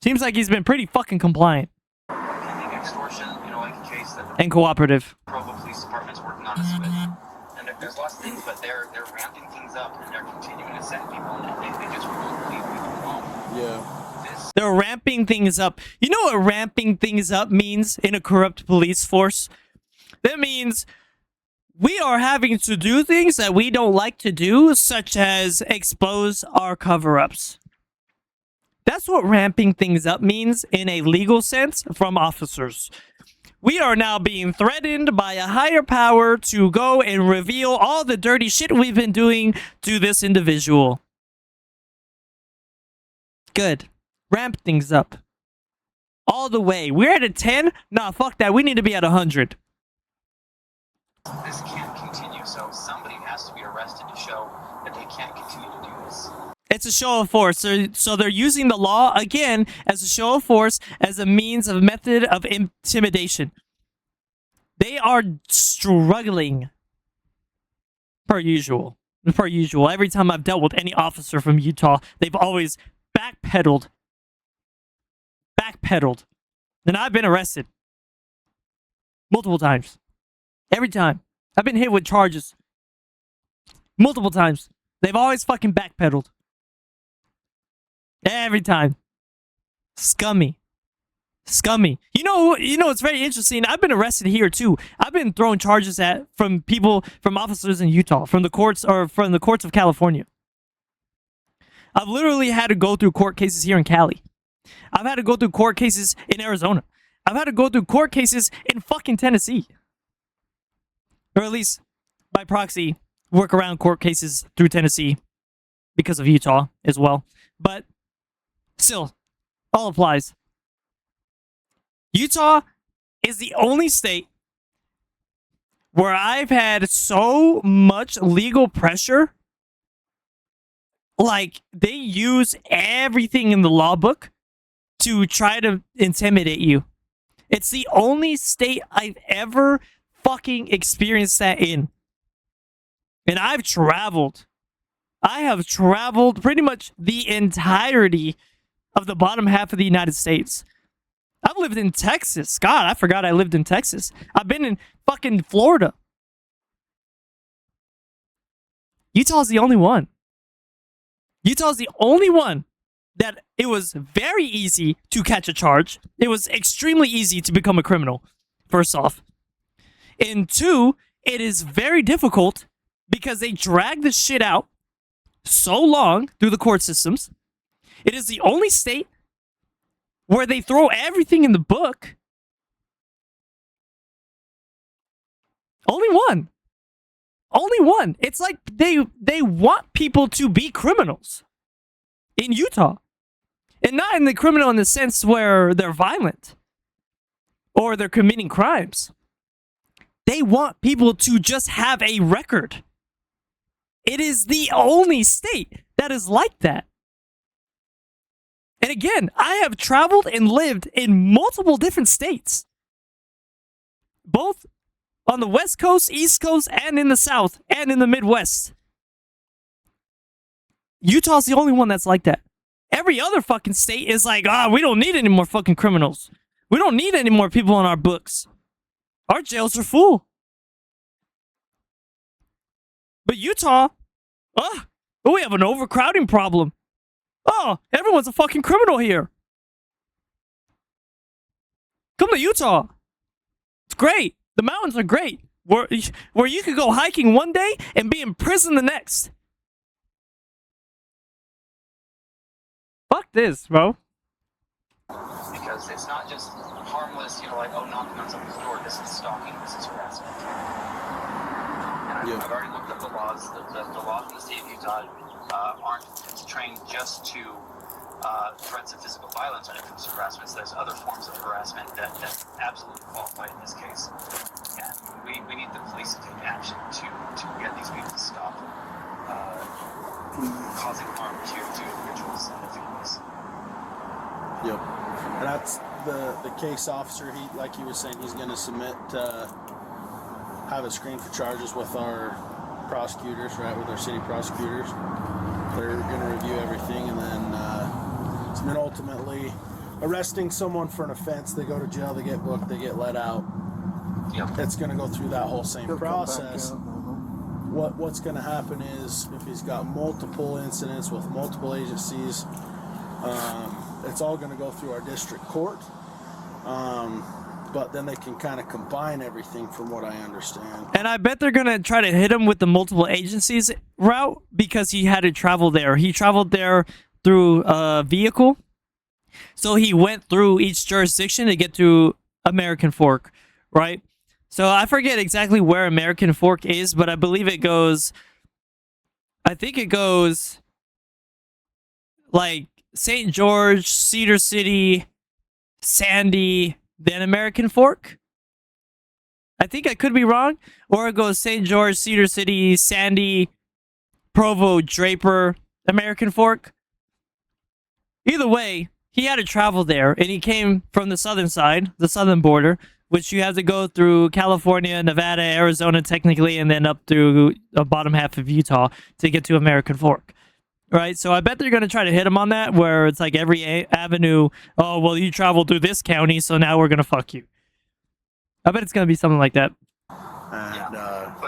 Seems like he's been pretty fucking compliant. Extortion, like a case that and cooperative. Provo Police Department's working on us with. And there's lots of things, but they're ramping things up and they're continuing to send people, and they just won't leave people alone. Yeah. They're ramping things up. You know what ramping things up means in a corrupt police force? That means we are having to do things that we don't like to do, such as expose our cover-ups. That's what ramping things up means in a legal sense from officers. We are now being threatened by a higher power to go and reveal all the dirty shit we've been doing to this individual. Good. Ramp things up. All the way. We're at a 10? Nah, fuck that. We need to be at 100. This can't continue, so somebody has to be arrested to show that they can't continue to do this. It's a show of force. So they're using the law, again, as a show of force, as a means of method of intimidation. They are struggling. Per usual. Every time I've dealt with any officer from Utah, they've always backpedaled. And I've been arrested. Multiple times. Every time. I've been hit with charges. Multiple times. They've always fucking backpedaled. Every time. Scummy. Scummy. You know, it's very interesting. I've been arrested here too. I've been thrown charges at from officers in Utah, from the courts of California. I've literally had to go through court cases here in Cali. I've had to go through court cases in Arizona. I've had to go through court cases in fucking Tennessee. Or at least, by proxy, work around court cases through Tennessee because of Utah as well. But still, all applies. Utah is the only state where I've had so much legal pressure. Like, they use everything in the law book to try to intimidate you. It's the only state I've ever fucking experienced that in. And I've traveled. I have traveled pretty much the entirety of the bottom half of the United States. I've lived in Texas. God, I forgot I lived in Texas. I've been in fucking Florida. Utah's the only one. Utah's the only one that it was very easy to catch a charge. It was extremely easy to become a criminal, first off. And two, it is very difficult because they drag this shit out so long through the court systems. It is the only state where they throw everything in the book. Only one. Only one. It's like they want people to be criminals in Utah. And not in the criminal in the sense where they're violent or they're committing crimes. They want people to just have a record. It is the only state that is like that. And again, I have traveled and lived in multiple different states. Both on the West Coast, East Coast, and in the South, and in the Midwest. Utah's the only one that's like that. Every other fucking state is like, we don't need any more fucking criminals. We don't need any more people on our books. Our jails are full. But Utah, we have an overcrowding problem. Everyone's a fucking criminal here. Come to Utah. It's great. The mountains are great. Where you could go hiking one day and be in prison the next. Fuck this, bro. Because it's not just harmless, knocking on someone's door. This is stalking. This is harassment. And I've already looked up the laws. The laws in the state of Utah aren't trained just to threats of physical violence when it comes to harassment. So there's other forms of harassment that absolutely qualify in this case. And we need the police to take action to get these people to stop causing harm to individuals and their families. Yep. And that's the case officer. He, like he was saying, he's going to submit, have it screened for charges with our prosecutors, right, with our city prosecutors. They're going to review everything and then ultimately arresting someone for an offense. They go to jail, they get booked, they get let out. Yep. It's going to go through that whole same He'll process. come back out. What's going to happen is if he's got multiple incidents with multiple agencies, it's all going to go through our district court. But then they can kind of combine everything from what I understand. And I bet they're going to try to hit him with the multiple agencies route because he had to travel there. He traveled there through a vehicle. So he went through each jurisdiction to get to American Fork, right? So I forget exactly where American Fork is, but I believe it goes like St. George, Cedar City, Sandy, then American Fork. I think I could be wrong. Or it goes St. George, Cedar City, Sandy, Provo, Draper, American Fork. Either way, he had to travel there, and he came from the southern side, the southern border, which you have to go through California, Nevada, Arizona, technically, and then up through the bottom half of Utah to get to American Fork. Right? So I bet they're going to try to hit him on that, where it's like every avenue, you traveled through this county, so now we're going to fuck you. I bet it's going to be something like that.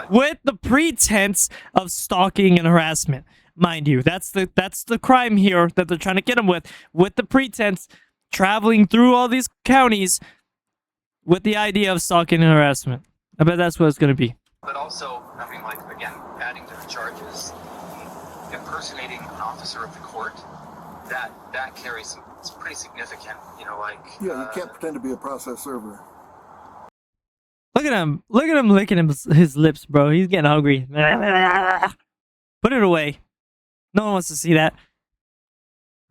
With the pretense of stalking and harassment. Mind you, that's the crime here that they're trying to get him with the pretense, traveling through all these counties with the idea of stalking and harassment. I bet that's what it's gonna be. But also, I mean, like, again, adding to the charges, impersonating an officer of the court, that carries some, it's pretty significant, you know, like... Yeah, you can't pretend to be a process server. Look at him licking his lips, bro. He's getting hungry. Put it away. No one wants to see that.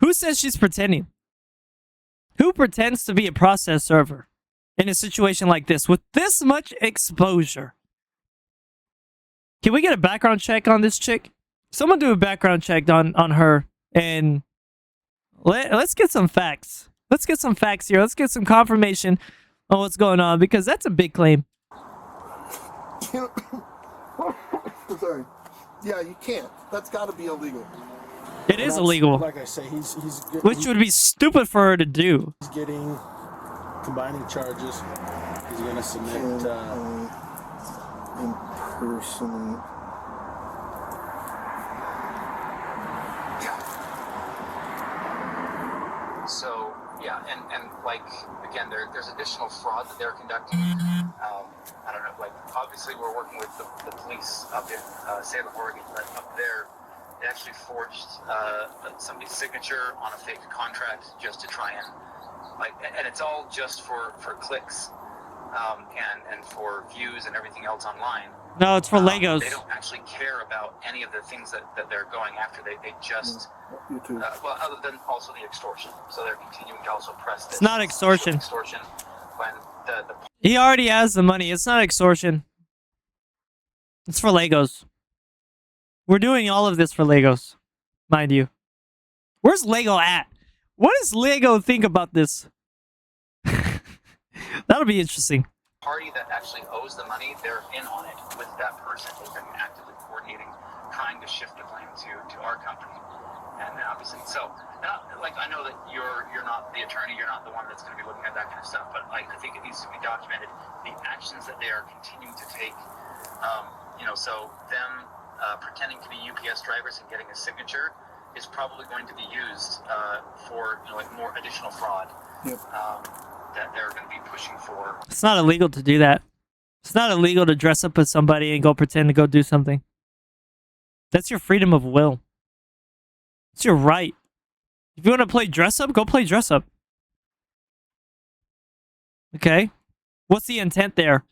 Who says she's pretending? Who pretends to be a process server in a situation like this with this much exposure? Can we get a background check on this chick? Someone do a background check on her, and let's get some facts. Let's get some facts here. Let's get some confirmation on what's going on, because that's a big claim. Sorry. Yeah, you can't. That's got to be illegal. It is illegal. Like I say, he's Which would be stupid for her to do. He's getting combining charges. He's going to submit. Impersonate. So, yeah, and like, again, there's additional fraud that they're conducting. I don't know, like, obviously we're working with the police up in Salem, Oregon, but up there, they actually forged somebody's signature on a fake contract just to try and, like, and it's all just for clicks and for views and everything else online. No, it's for Legos. They don't actually care about any of the things that they're going after. They just, well, other than also the extortion. So they're continuing to also press this. It's not extortion. Extortion when the He already has the money. It's not extortion. It's for Legos. We're doing all of this for Legos, mind you. Where's Lego at? What does Lego think about this? That'll be interesting. party that actually owes the money, they're in on it with that person. They've been actively coordinating, trying to shift the blame to our company. And obviously, so, like, I know that you're not the attorney, you're not the one that's going to be looking at that kind of stuff, but I think it needs to be documented, the actions that they are continuing to take. So them pretending to be UPS drivers and getting a signature is probably going to be used for, like, more additional fraud. Yep. That they're going to be pushing for. It's not illegal to do that. It's not illegal to dress up as somebody and go pretend to go do something. That's your freedom of will. It's your right. If you want to play dress up, go play dress up. Okay? What's the intent there?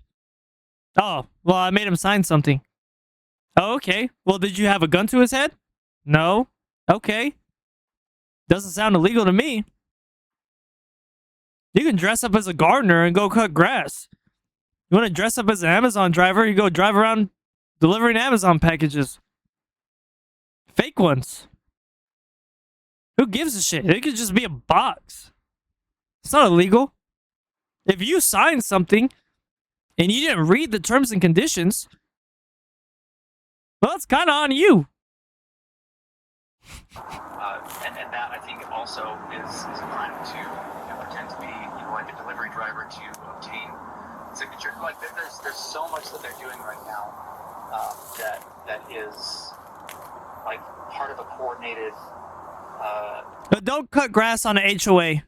Oh, well, I made him sign something. Oh, okay. Well, did you have a gun to his head? No. Okay. Doesn't sound illegal to me. You can dress up as a gardener and go cut grass. You want to dress up as an Amazon driver, you go drive around delivering Amazon packages. Fake ones. Who gives a shit? It could just be a box. It's not illegal. If you sign something and you didn't read the terms and conditions, well, it's kind of on you. And that, I think, also is a crime to pretend to be, like a delivery driver to obtain signature. Like, there's so much that they're doing right now that is like part of a coordinated. But don't cut grass on an HOA.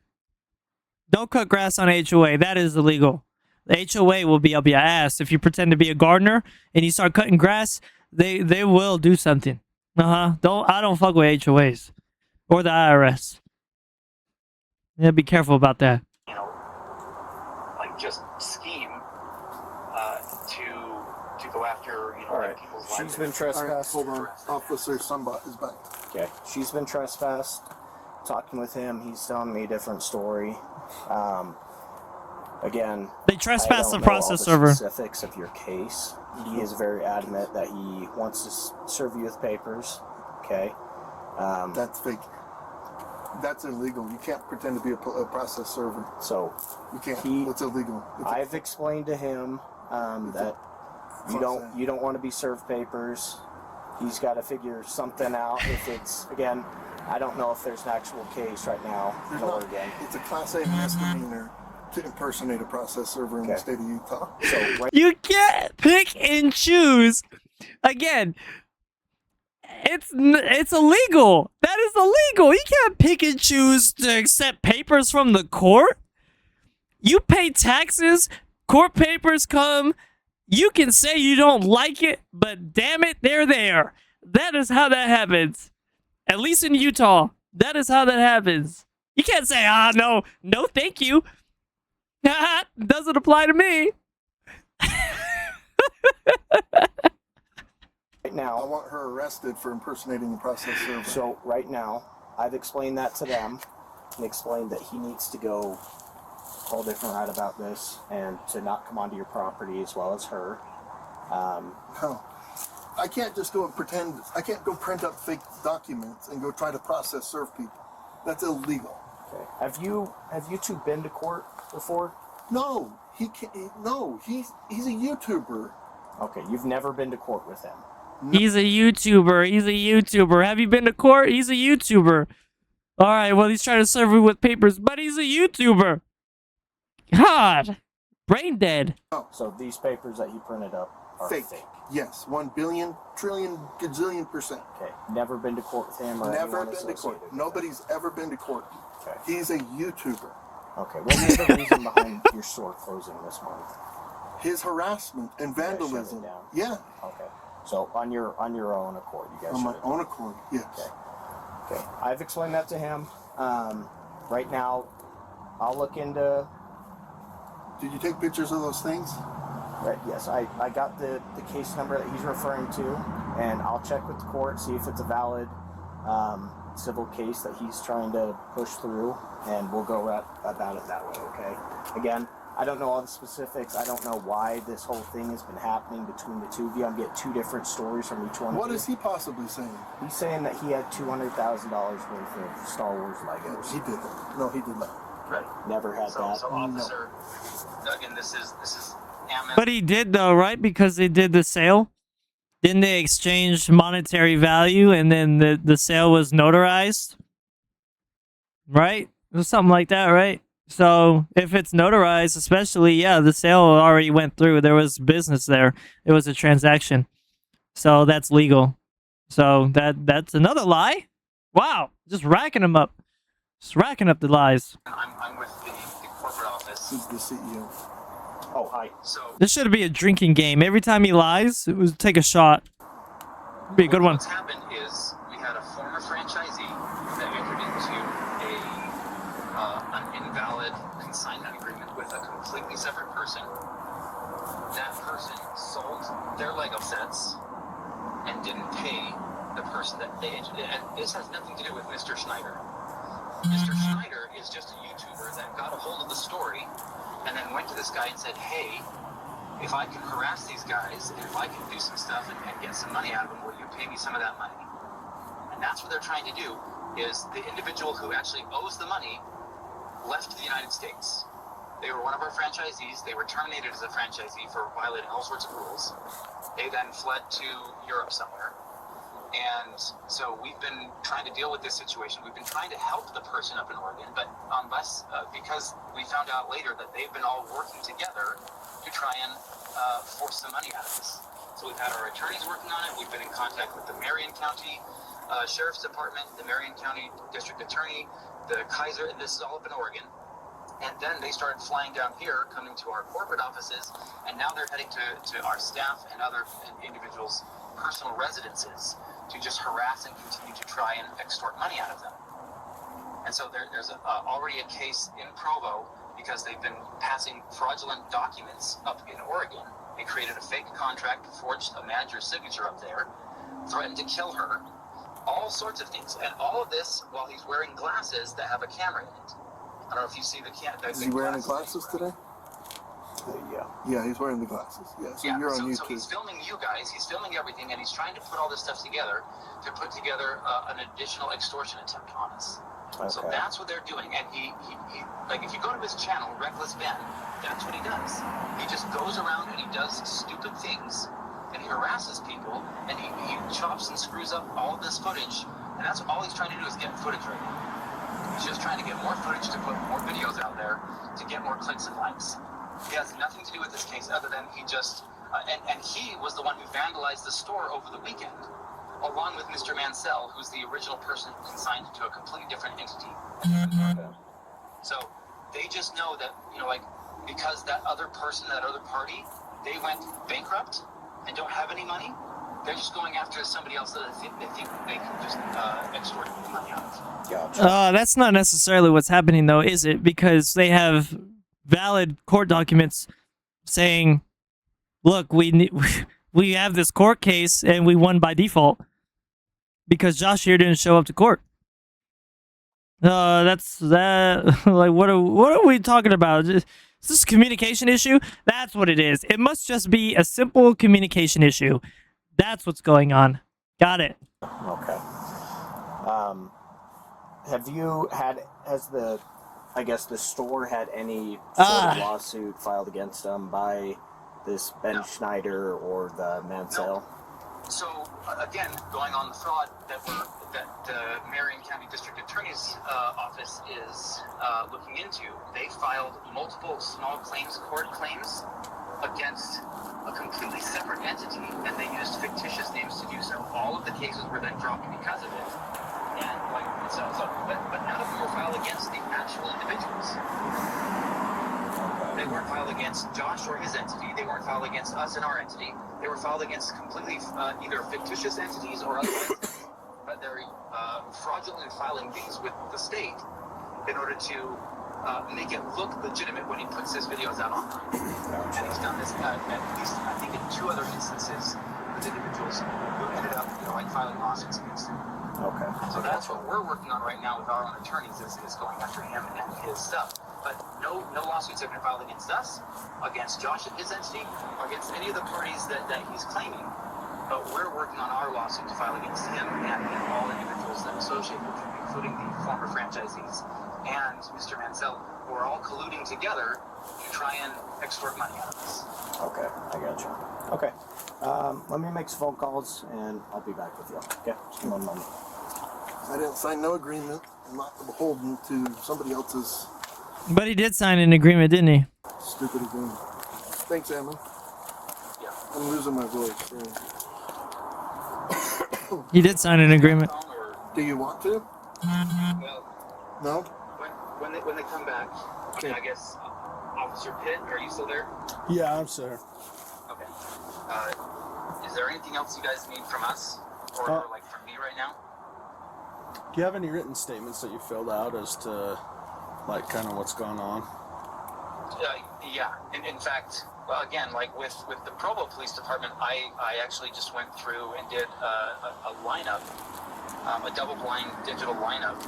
Don't cut grass on an HOA. That is illegal. The HOA will be up your ass if you pretend to be a gardener and you start cutting grass. They will do something. I don't fuck with HOAs or the IRS. Yeah, be careful about that. Like, just scheme to go after like people's lives. She's been trespassed. Hold on. Officer Sunbot is back. Okay. She's been trespassed. Talking with him, he's telling me a different story. Again, They trespass the I don't know process all server. the specifics of your case. He is very adamant that he wants to serve you with papers. Okay. That's fake. That's illegal. You can't pretend to be a process server. So You can't. It's illegal. I've explained to him that you don't want to be served papers. He's got to figure something out. If it's, again, I don't know if there's an actual case right now in Oregon. It's a Class A misdemeanor to impersonate a process server in the state of Utah. So You can't pick and choose. Again, It's illegal. That is illegal. You can't pick and choose to accept papers from the court. You pay taxes, court papers come. You can say you don't like it, but damn it, they're there. That is how that happens. At least in Utah, that is how that happens. You can't say, no, thank you. Doesn't apply to me. Right now, I want her arrested for impersonating the process server. so right now, I've explained that to them and explained that he needs to go a whole different route about this and to not come onto your property as well as her. No. I can't just go and pretend. I can't go print up fake documents and go try to process serve people. That's illegal. Okay. Have you two been to court before? No, he can't. No, he's a YouTuber. Okay, you've never been to court with him. He's a YouTuber. Have you been to court? He's a YouTuber. All right, well, he's trying to serve me with papers, but he's a YouTuber. God, brain dead. So these papers that he printed up are fake. Yes, 1 billion, trillion, gazillion %. Okay, never been to court with him or Never anyone been to associated court. with Nobody's ever been to court. Okay. He's a YouTuber. Okay, what was the reason behind your store closing this month? His harassment and guys shut it vandalism. down? Yeah, Okay, so on your own accord, you guys on my shut it down? own accord. Yes. Okay. Okay, I've explained that to him. Right now, I'll look into. Did you take pictures of those things? Right, yes, I got the case number that he's referring to, and I'll check with the court, see if it's a valid civil case that he's trying to push through, and we'll go about it that way, okay? Again, I don't know all the specifics. I don't know why this whole thing has been happening between the two of you. I'm getting two different stories from each one What of you. is he possibly saying? He's saying that he had $200,000 worth of Star Wars Legos. He didn't. No, he did not. Right. Never had So, that. so officer, again, this is Ammon. But he did though, right? Because they did the sale. Didn't they exchange monetary value and then the sale was notarized? Right? It was something like that, right? So if it's notarized, especially, yeah, the sale already went through. There was business there. It was a transaction. So that's legal. So that's another lie? Wow. Just racking them up. Just racking up the lies. I'm with the corporate office. He's the CEO. Oh, hi. So This should be a drinking game. Every time he lies, it was take a shot. Be a good one. what's happened is we had a former franchisee that entered into an invalid consignment agreement with a completely separate person. That person sold their Lego sets and didn't pay the person that they entered. And this has nothing to do with Mr. Schneider. Mr. Schneider is just a YouTuber that got a hold of the story and then went to this guy and said, hey, if I can harass these guys and if I can do some stuff and get some money out of them, will you pay me some of that money? And that's what they're trying to do, is the individual who actually owes the money left the United States. They were one of our franchisees. They were terminated as a franchisee for violating all sorts of rules. They then fled to Europe somewhere. And so we've been trying to deal with this situation. We've been trying to help the person up in Oregon, but because we found out later that they've been all working together to try and force some money out of us. So we've had our attorneys working on it. We've been in contact with the Marion County Sheriff's Department, the Marion County District Attorney, the Kaiser, and this is all up in Oregon. And then they started flying down here, coming to our corporate offices, and now they're heading to our staff and other individuals' personal residences to just harass and continue to try and extort money out of them. And so there's already a case in Provo because they've been passing fraudulent documents up in Oregon. They created a fake contract, forged a manager's signature up there, threatened to kill her, all sorts of things. And all of this while he's wearing glasses that have a camera in it. I don't know if you see the camera. Is he wearing the glasses today? Yeah. Yeah, he's wearing the glasses. Yeah, so you're on so YouTube. he's filming you guys, he's filming everything, and he's trying to put all this stuff together to put together an additional extortion attempt on us. Okay. So that's what they're doing, and he like if you go to his channel, Reckless Ben, that's what he does. He just goes around and he does stupid things, and he harasses people, and he chops and screws up all of this footage, and that's all he's trying to do is get footage right now. He's just trying to get more footage to put more videos out there to get more clicks and likes. He has nothing to do with this case other than he just, and he was the one who vandalized the store over the weekend. along with Mr. Mansell, who's the original person consigned to a completely different entity. Okay. So they just know that, like, because that other person, that other party, they went bankrupt and don't have any money, they're just going after somebody else that they think they can just extort money out of. Gotcha. That's not necessarily what's happening, though, is it? Because they have valid court documents saying, look, we have this court case and we won by default because Josh here didn't show up to court. That's that. Like, what are we talking about? Is this a communication issue? That's what it is. It must just be a simple communication issue. That's what's going on. Got it. Okay. Has the store had any sort of lawsuit filed against them by this Ben Schneider or the Mansell? So again, going on the fraud that the Marion County District Attorney's office is looking into, they filed multiple small claims court claims against a completely separate entity, and they used fictitious names to do so. All of the cases were then dropped because of it, and but none of them were filed against the actual individuals. They weren't filed against Josh or his entity. They weren't filed against us and our entity. They were filed against completely either fictitious entities or otherwise. But they're fraudulently filing things with the state in order to make it look legitimate when he puts his videos out online. And he's done this at least, I think, in 2 other instances with individuals who ended up, filing lawsuits against him. Okay. So that's what we're working on right now with our own attorneys is going after him and his stuff. But no lawsuits have been filed against us, against Josh and his entity, or against any of the parties that he's claiming. But we're working on our lawsuit to file against him and all individuals that are associated with him, including the former franchisees and Mr. Mansell, who are all colluding together to try and extort money out of us. Okay, I got you. Okay. Let me make some phone calls and I'll be back with you. Okay, just 1 moment. I didn't sign no agreement. I'm not beholden to somebody else's But he did sign an agreement, didn't he? stupid agreement. Thanks, Ammon. Yeah. I'm losing my voice. So. He did sign an agreement. Or, Do you want to? well, No? when they come back, I guess, Officer Pitt, are you still there? Yeah, I'm sorry. Okay. Is there anything else you guys need from us? Or like from me right now? Do you have any written statements that you filled out as to, like, kind of what's going on? Yeah. In fact, well, again, like with the Provo Police Department, I actually just went through and did a lineup, a double-blind digital lineup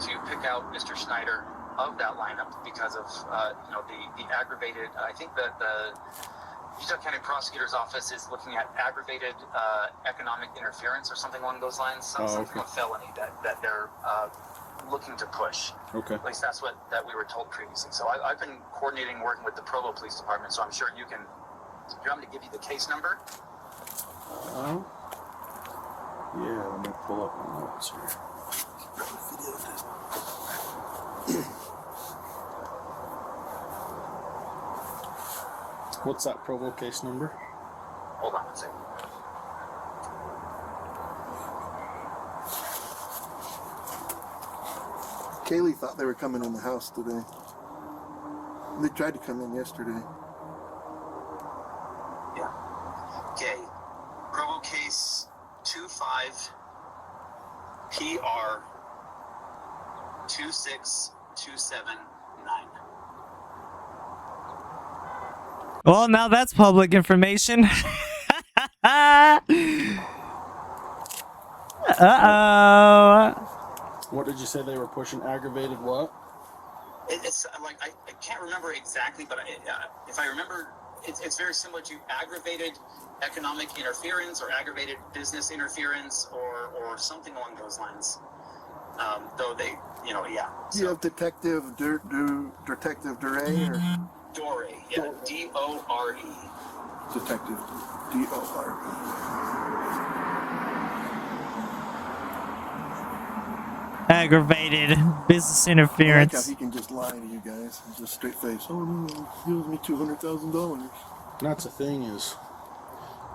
to pick out Mr. Schneider of that lineup because of the aggravated. I think that the Utah County Prosecutor's Office is looking at aggravated economic interference or something along those lines. Something of felony that they're looking to push. Okay. At least that's what we were told previously. So I've been coordinating, working with the Provo Police Department. So I'm sure you can. Do you want me to give you the case number? Yeah, let me pull up my notes here. What's that Provo case number? Hold on a second. Kaylee thought they were coming in the house today. They tried to come in yesterday. Yeah. Okay. Provo case 25 PR 26279. Well, now that's public information. Uh-oh. What did you say they were pushing? Aggravated what? It's like I can't remember exactly, but if I remember, it's very similar to aggravated economic interference or aggravated business interference or something along those lines. Though they, yeah. Do you have Detective Detective Duray or Dore, yeah, D-O-R-E. Detective D-O-R-E? Aggravated business I like how interference. he can just lie to you guys. He's just straight face. Oh no, he owes me $200,000. That's the thing is,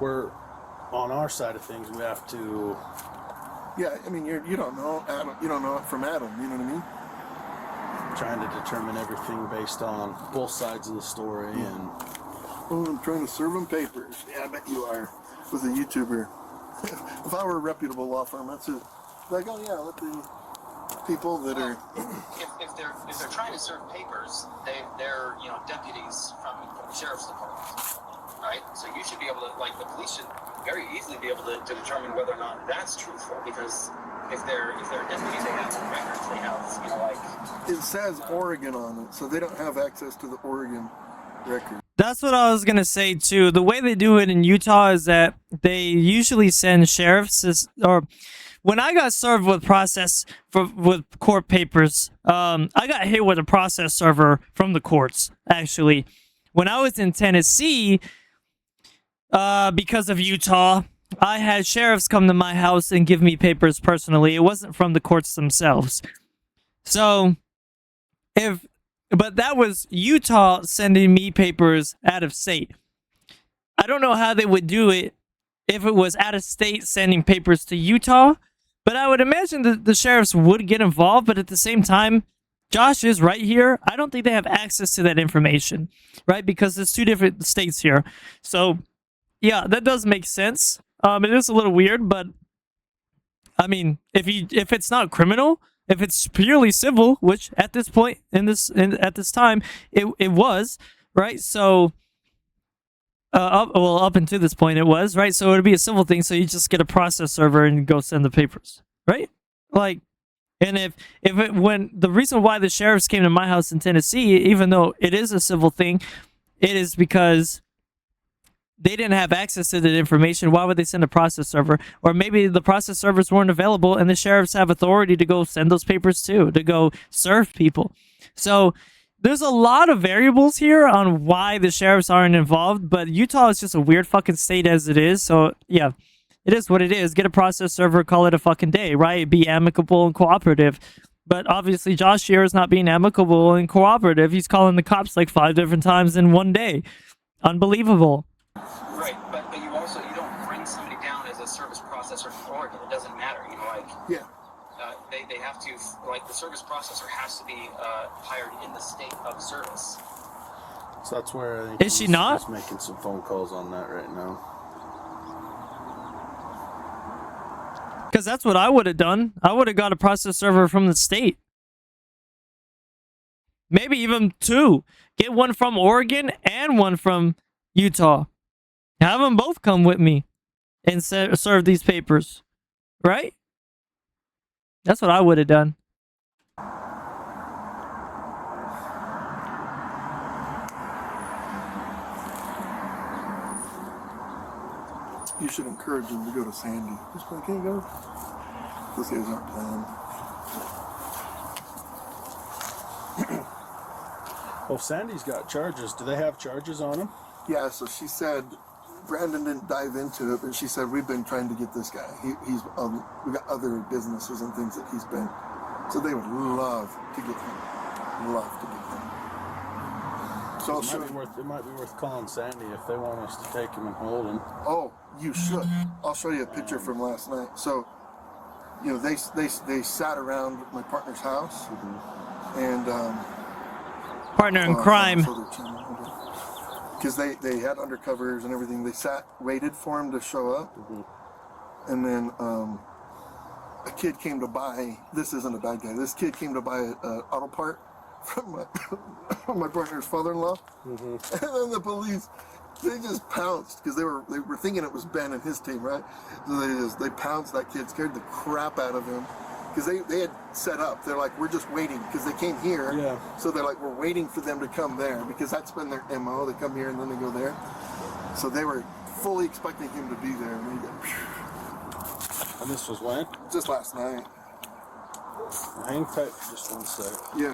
we're on our side of things, we have to Yeah, I mean, you don't know Adam. You don't know it from Adam. You know what I mean? trying to determine everything based on both sides of the story. And Oh, I'm trying to serve them papers. Yeah, I bet you are. With a YouTuber. If I were a reputable law firm, that's it. Like, oh yeah, let the people that are. If they're trying to serve papers, they're deputies from the sheriff's department, right? So you should be able to, like, the police should very easily be able to determine whether or not that's truthful, because if they're deputies, they have records, they have like. It says Oregon on it, so they don't have access to the Oregon record. That's what I was gonna say too. The way they do it in Utah is that they usually send sheriffs, or when I got served with with court papers, I got hit with a process server from the courts. Actually, when I was in Tennessee, because of Utah, I had sheriffs come to my house and give me papers personally. It wasn't from the courts themselves. So, but that was Utah sending me papers out of state. I don't know how they would do it if it was out of state sending papers to Utah, but I would imagine that the sheriffs would get involved, but at the same time, Josh is right here. I don't think they have access to that information, right? Because there's two different states here. So, yeah, that does make sense. It is a little weird, but I mean, if it's not criminal, if it's purely civil, which at this point at this time it was, right? So up until this point it was, right? So it would be a civil thing, so you just get a process server and go send the papers, right? Like, and when the reason why the sheriffs came to my house in Tennessee, even though it is a civil thing, it is because they didn't have access to that information. Why would they send a process server? Or maybe the process servers weren't available and the sheriffs have authority to go send those papers too, to go serve people. So there's a lot of variables here on why the sheriffs aren't involved, but Utah is just a weird fucking state as it is. So yeah, it is what it is. Get a process server, call it a fucking day, right? Be amicable and cooperative. But obviously Josh here is not being amicable and cooperative. He's calling the cops like 5 different times in one day. Unbelievable. Right, but you don't bring somebody down as a service processor from Oregon. It doesn't matter, Yeah. They have to, like, the service processor has to be hired in the state of service. so that's where I think Is she not? he's making some phone calls on that right now. Because that's what I would have done. I would have got a process server from the state. Maybe even 2. Get one from Oregon and one from Utah. Have them both come with me and serve these papers. Right? That's what I would have done. You should encourage him to go to Sandy. Just like, hey, go. Those guys aren't playing. Well, Sandy's got charges. Do they have charges on him? Yeah, so she said, Brandon didn't dive into it, but she said, we've been trying to get this guy. He's we got other businesses and things that he's been. So they would love to get him. Love to get him. So It might be worth calling Sandy if they want us to take him and hold him. Oh, you should. I'll show you a picture from last night. So, they sat around my partner's house, and Partner in crime. Because they had undercovers and everything. They waited for him to show up, and then a kid came to buy. This isn't a bad guy. This kid came to buy an auto part from my partner's father-in-law, and then the police. They just pounced because they were thinking it was Ben and his team, right? So they pounced that kid, scared the crap out of him, because they had set up. They're like, we're just waiting because they came here. Yeah. So they're like, we're waiting for them to come there because that's been their MO. They come here and then they go there. So they were fully expecting him to be there, and they got, And this was when? just last night. Hang tight for just 1 sec. Yeah.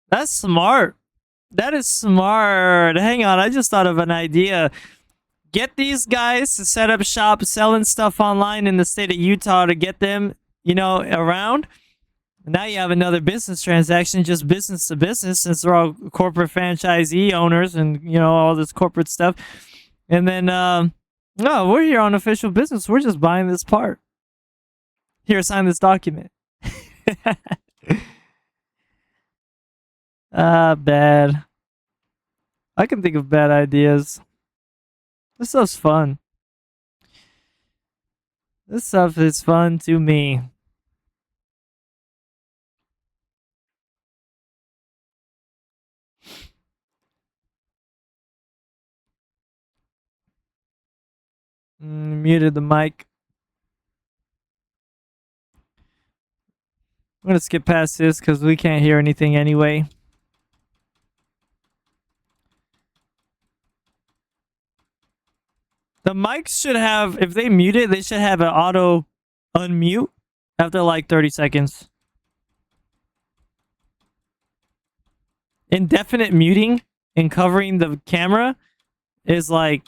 That's smart. That is smart. Hang on, I just thought of an idea. Get these guys to set up shop selling stuff online in the state of Utah to get them, around. Now you have another business transaction, just business to business, since they're all corporate franchisee owners and, you know, all this corporate stuff. And then, no, we're here on official business. We're just buying this part. Here, sign this document. Bad. I can think of bad ideas. This stuff's fun. This stuff is fun to me. Muted the mic. I'm gonna skip past this because we can't hear anything anyway. The mics should have, if they mute it, they should have an auto unmute after like 30 seconds. Indefinite muting and covering the camera is like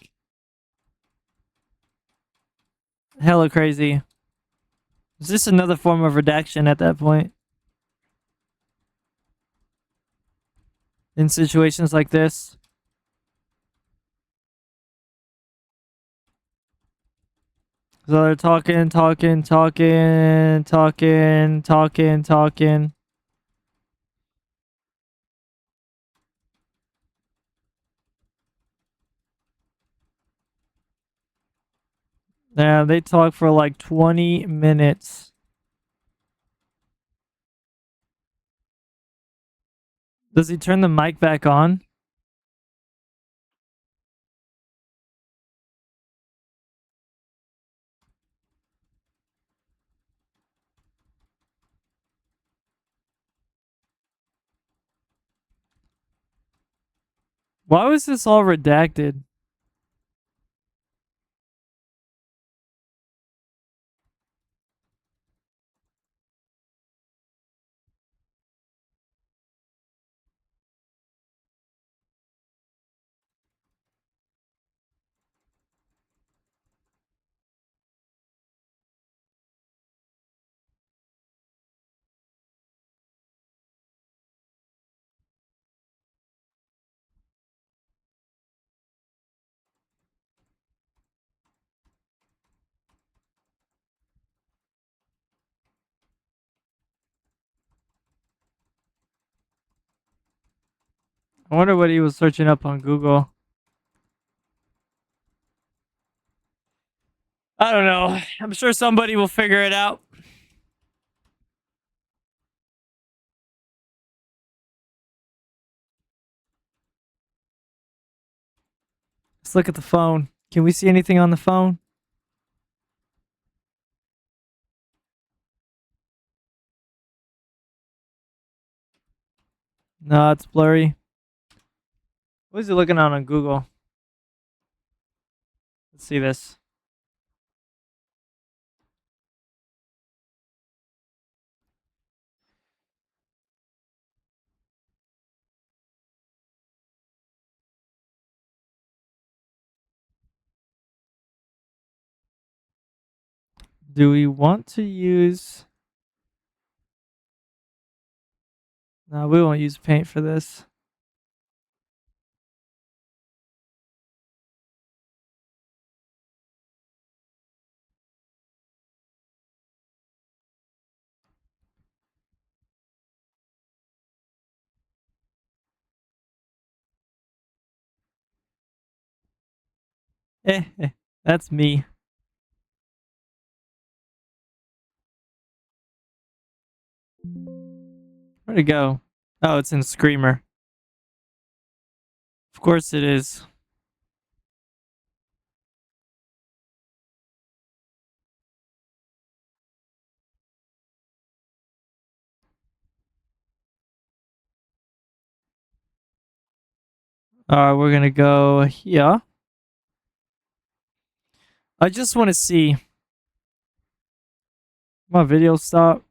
hella crazy. It's just another form of redaction at that point. In situations like this. So they're talking. Yeah, they talk for like 20 minutes. Does he turn the mic back on? Why was this all redacted? I wonder what he was searching up on Google. I don't know. I'm sure somebody will figure it out. Let's look at the phone. Can we see anything on the phone? No, it's blurry. What is he looking on Google? Let's see this. Do we want to use... No, we won't use paint for this. That's me. Where'd it go? Oh, it's in Screamer. Of course it is. Alright, we're gonna go here. I just want to see. My video stop.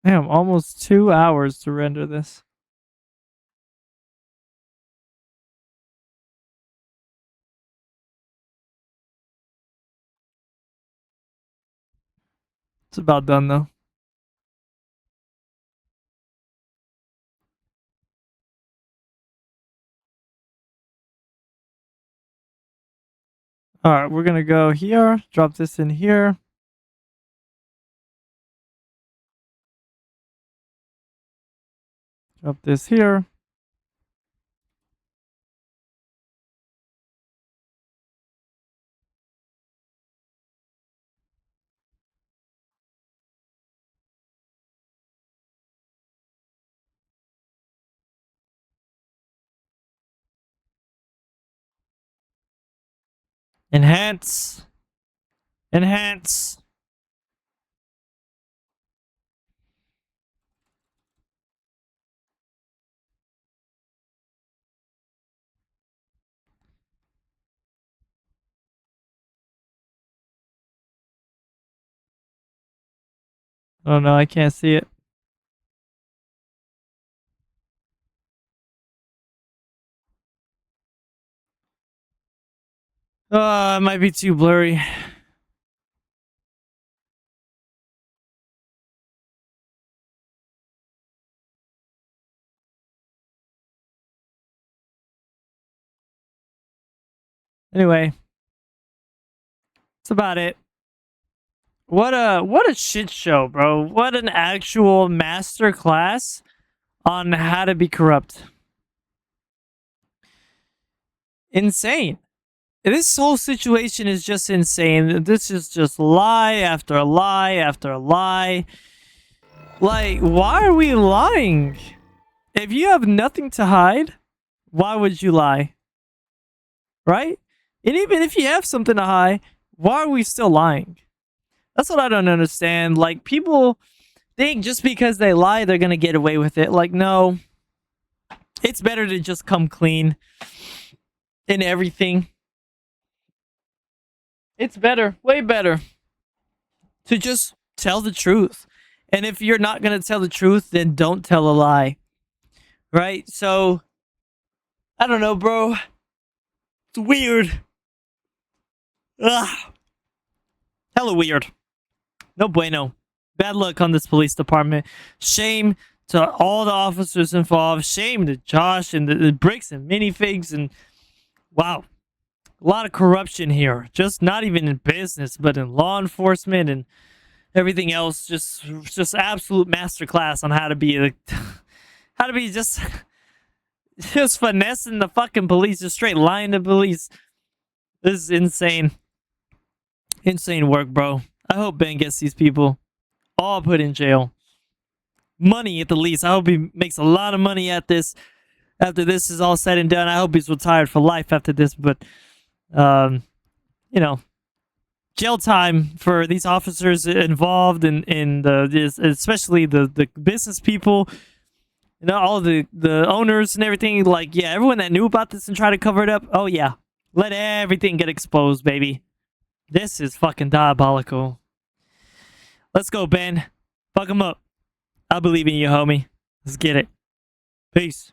Damn, almost 2 hours to render this. It's about done though. All right, we're gonna go here. Drop this in here. Drop this here. Enhance. Enhance. Oh no, I can't see it. It might be too blurry. Anyway, that's about it. What a shit show, bro. What an actual master class on how to be corrupt. Insane. This whole situation is just insane. This is just lie after lie after lie. Like, why are we lying? If you have nothing to hide, why would you lie? Right? And even if you have something to hide, why are we still lying? That's what I don't understand. Like, people think just because they lie, they're gonna get away with it. Like, no. It's better to just come clean in everything. It's better, way better, to just tell the truth. And if you're not gonna tell the truth, then don't tell a lie. Right? So, I don't know, bro. It's weird. Ugh. Hella weird. No bueno. Bad luck on this police department. Shame to all the officers involved. Shame to Josh and the bricks and minifigs. And wow. A lot of corruption here. Just not even in business, but in law enforcement and everything else. Just absolute masterclass on how to be just finessing the fucking police. Just straight lying to police. This is insane. Insane work, bro. I hope Ben gets these people all put in jail. Money at the least. I hope he makes a lot of money at this. After this is all said and done, I hope he's retired for life after this. But, you know, jail time for these officers involved in especially the business people, you know, all the owners and everything. Like, yeah, everyone that knew about this and tried to cover it up. Oh yeah, let everything get exposed, baby. This is fucking diabolical. Let's go, Ben. Fuck him up. I believe in you, homie. Let's get it. Peace.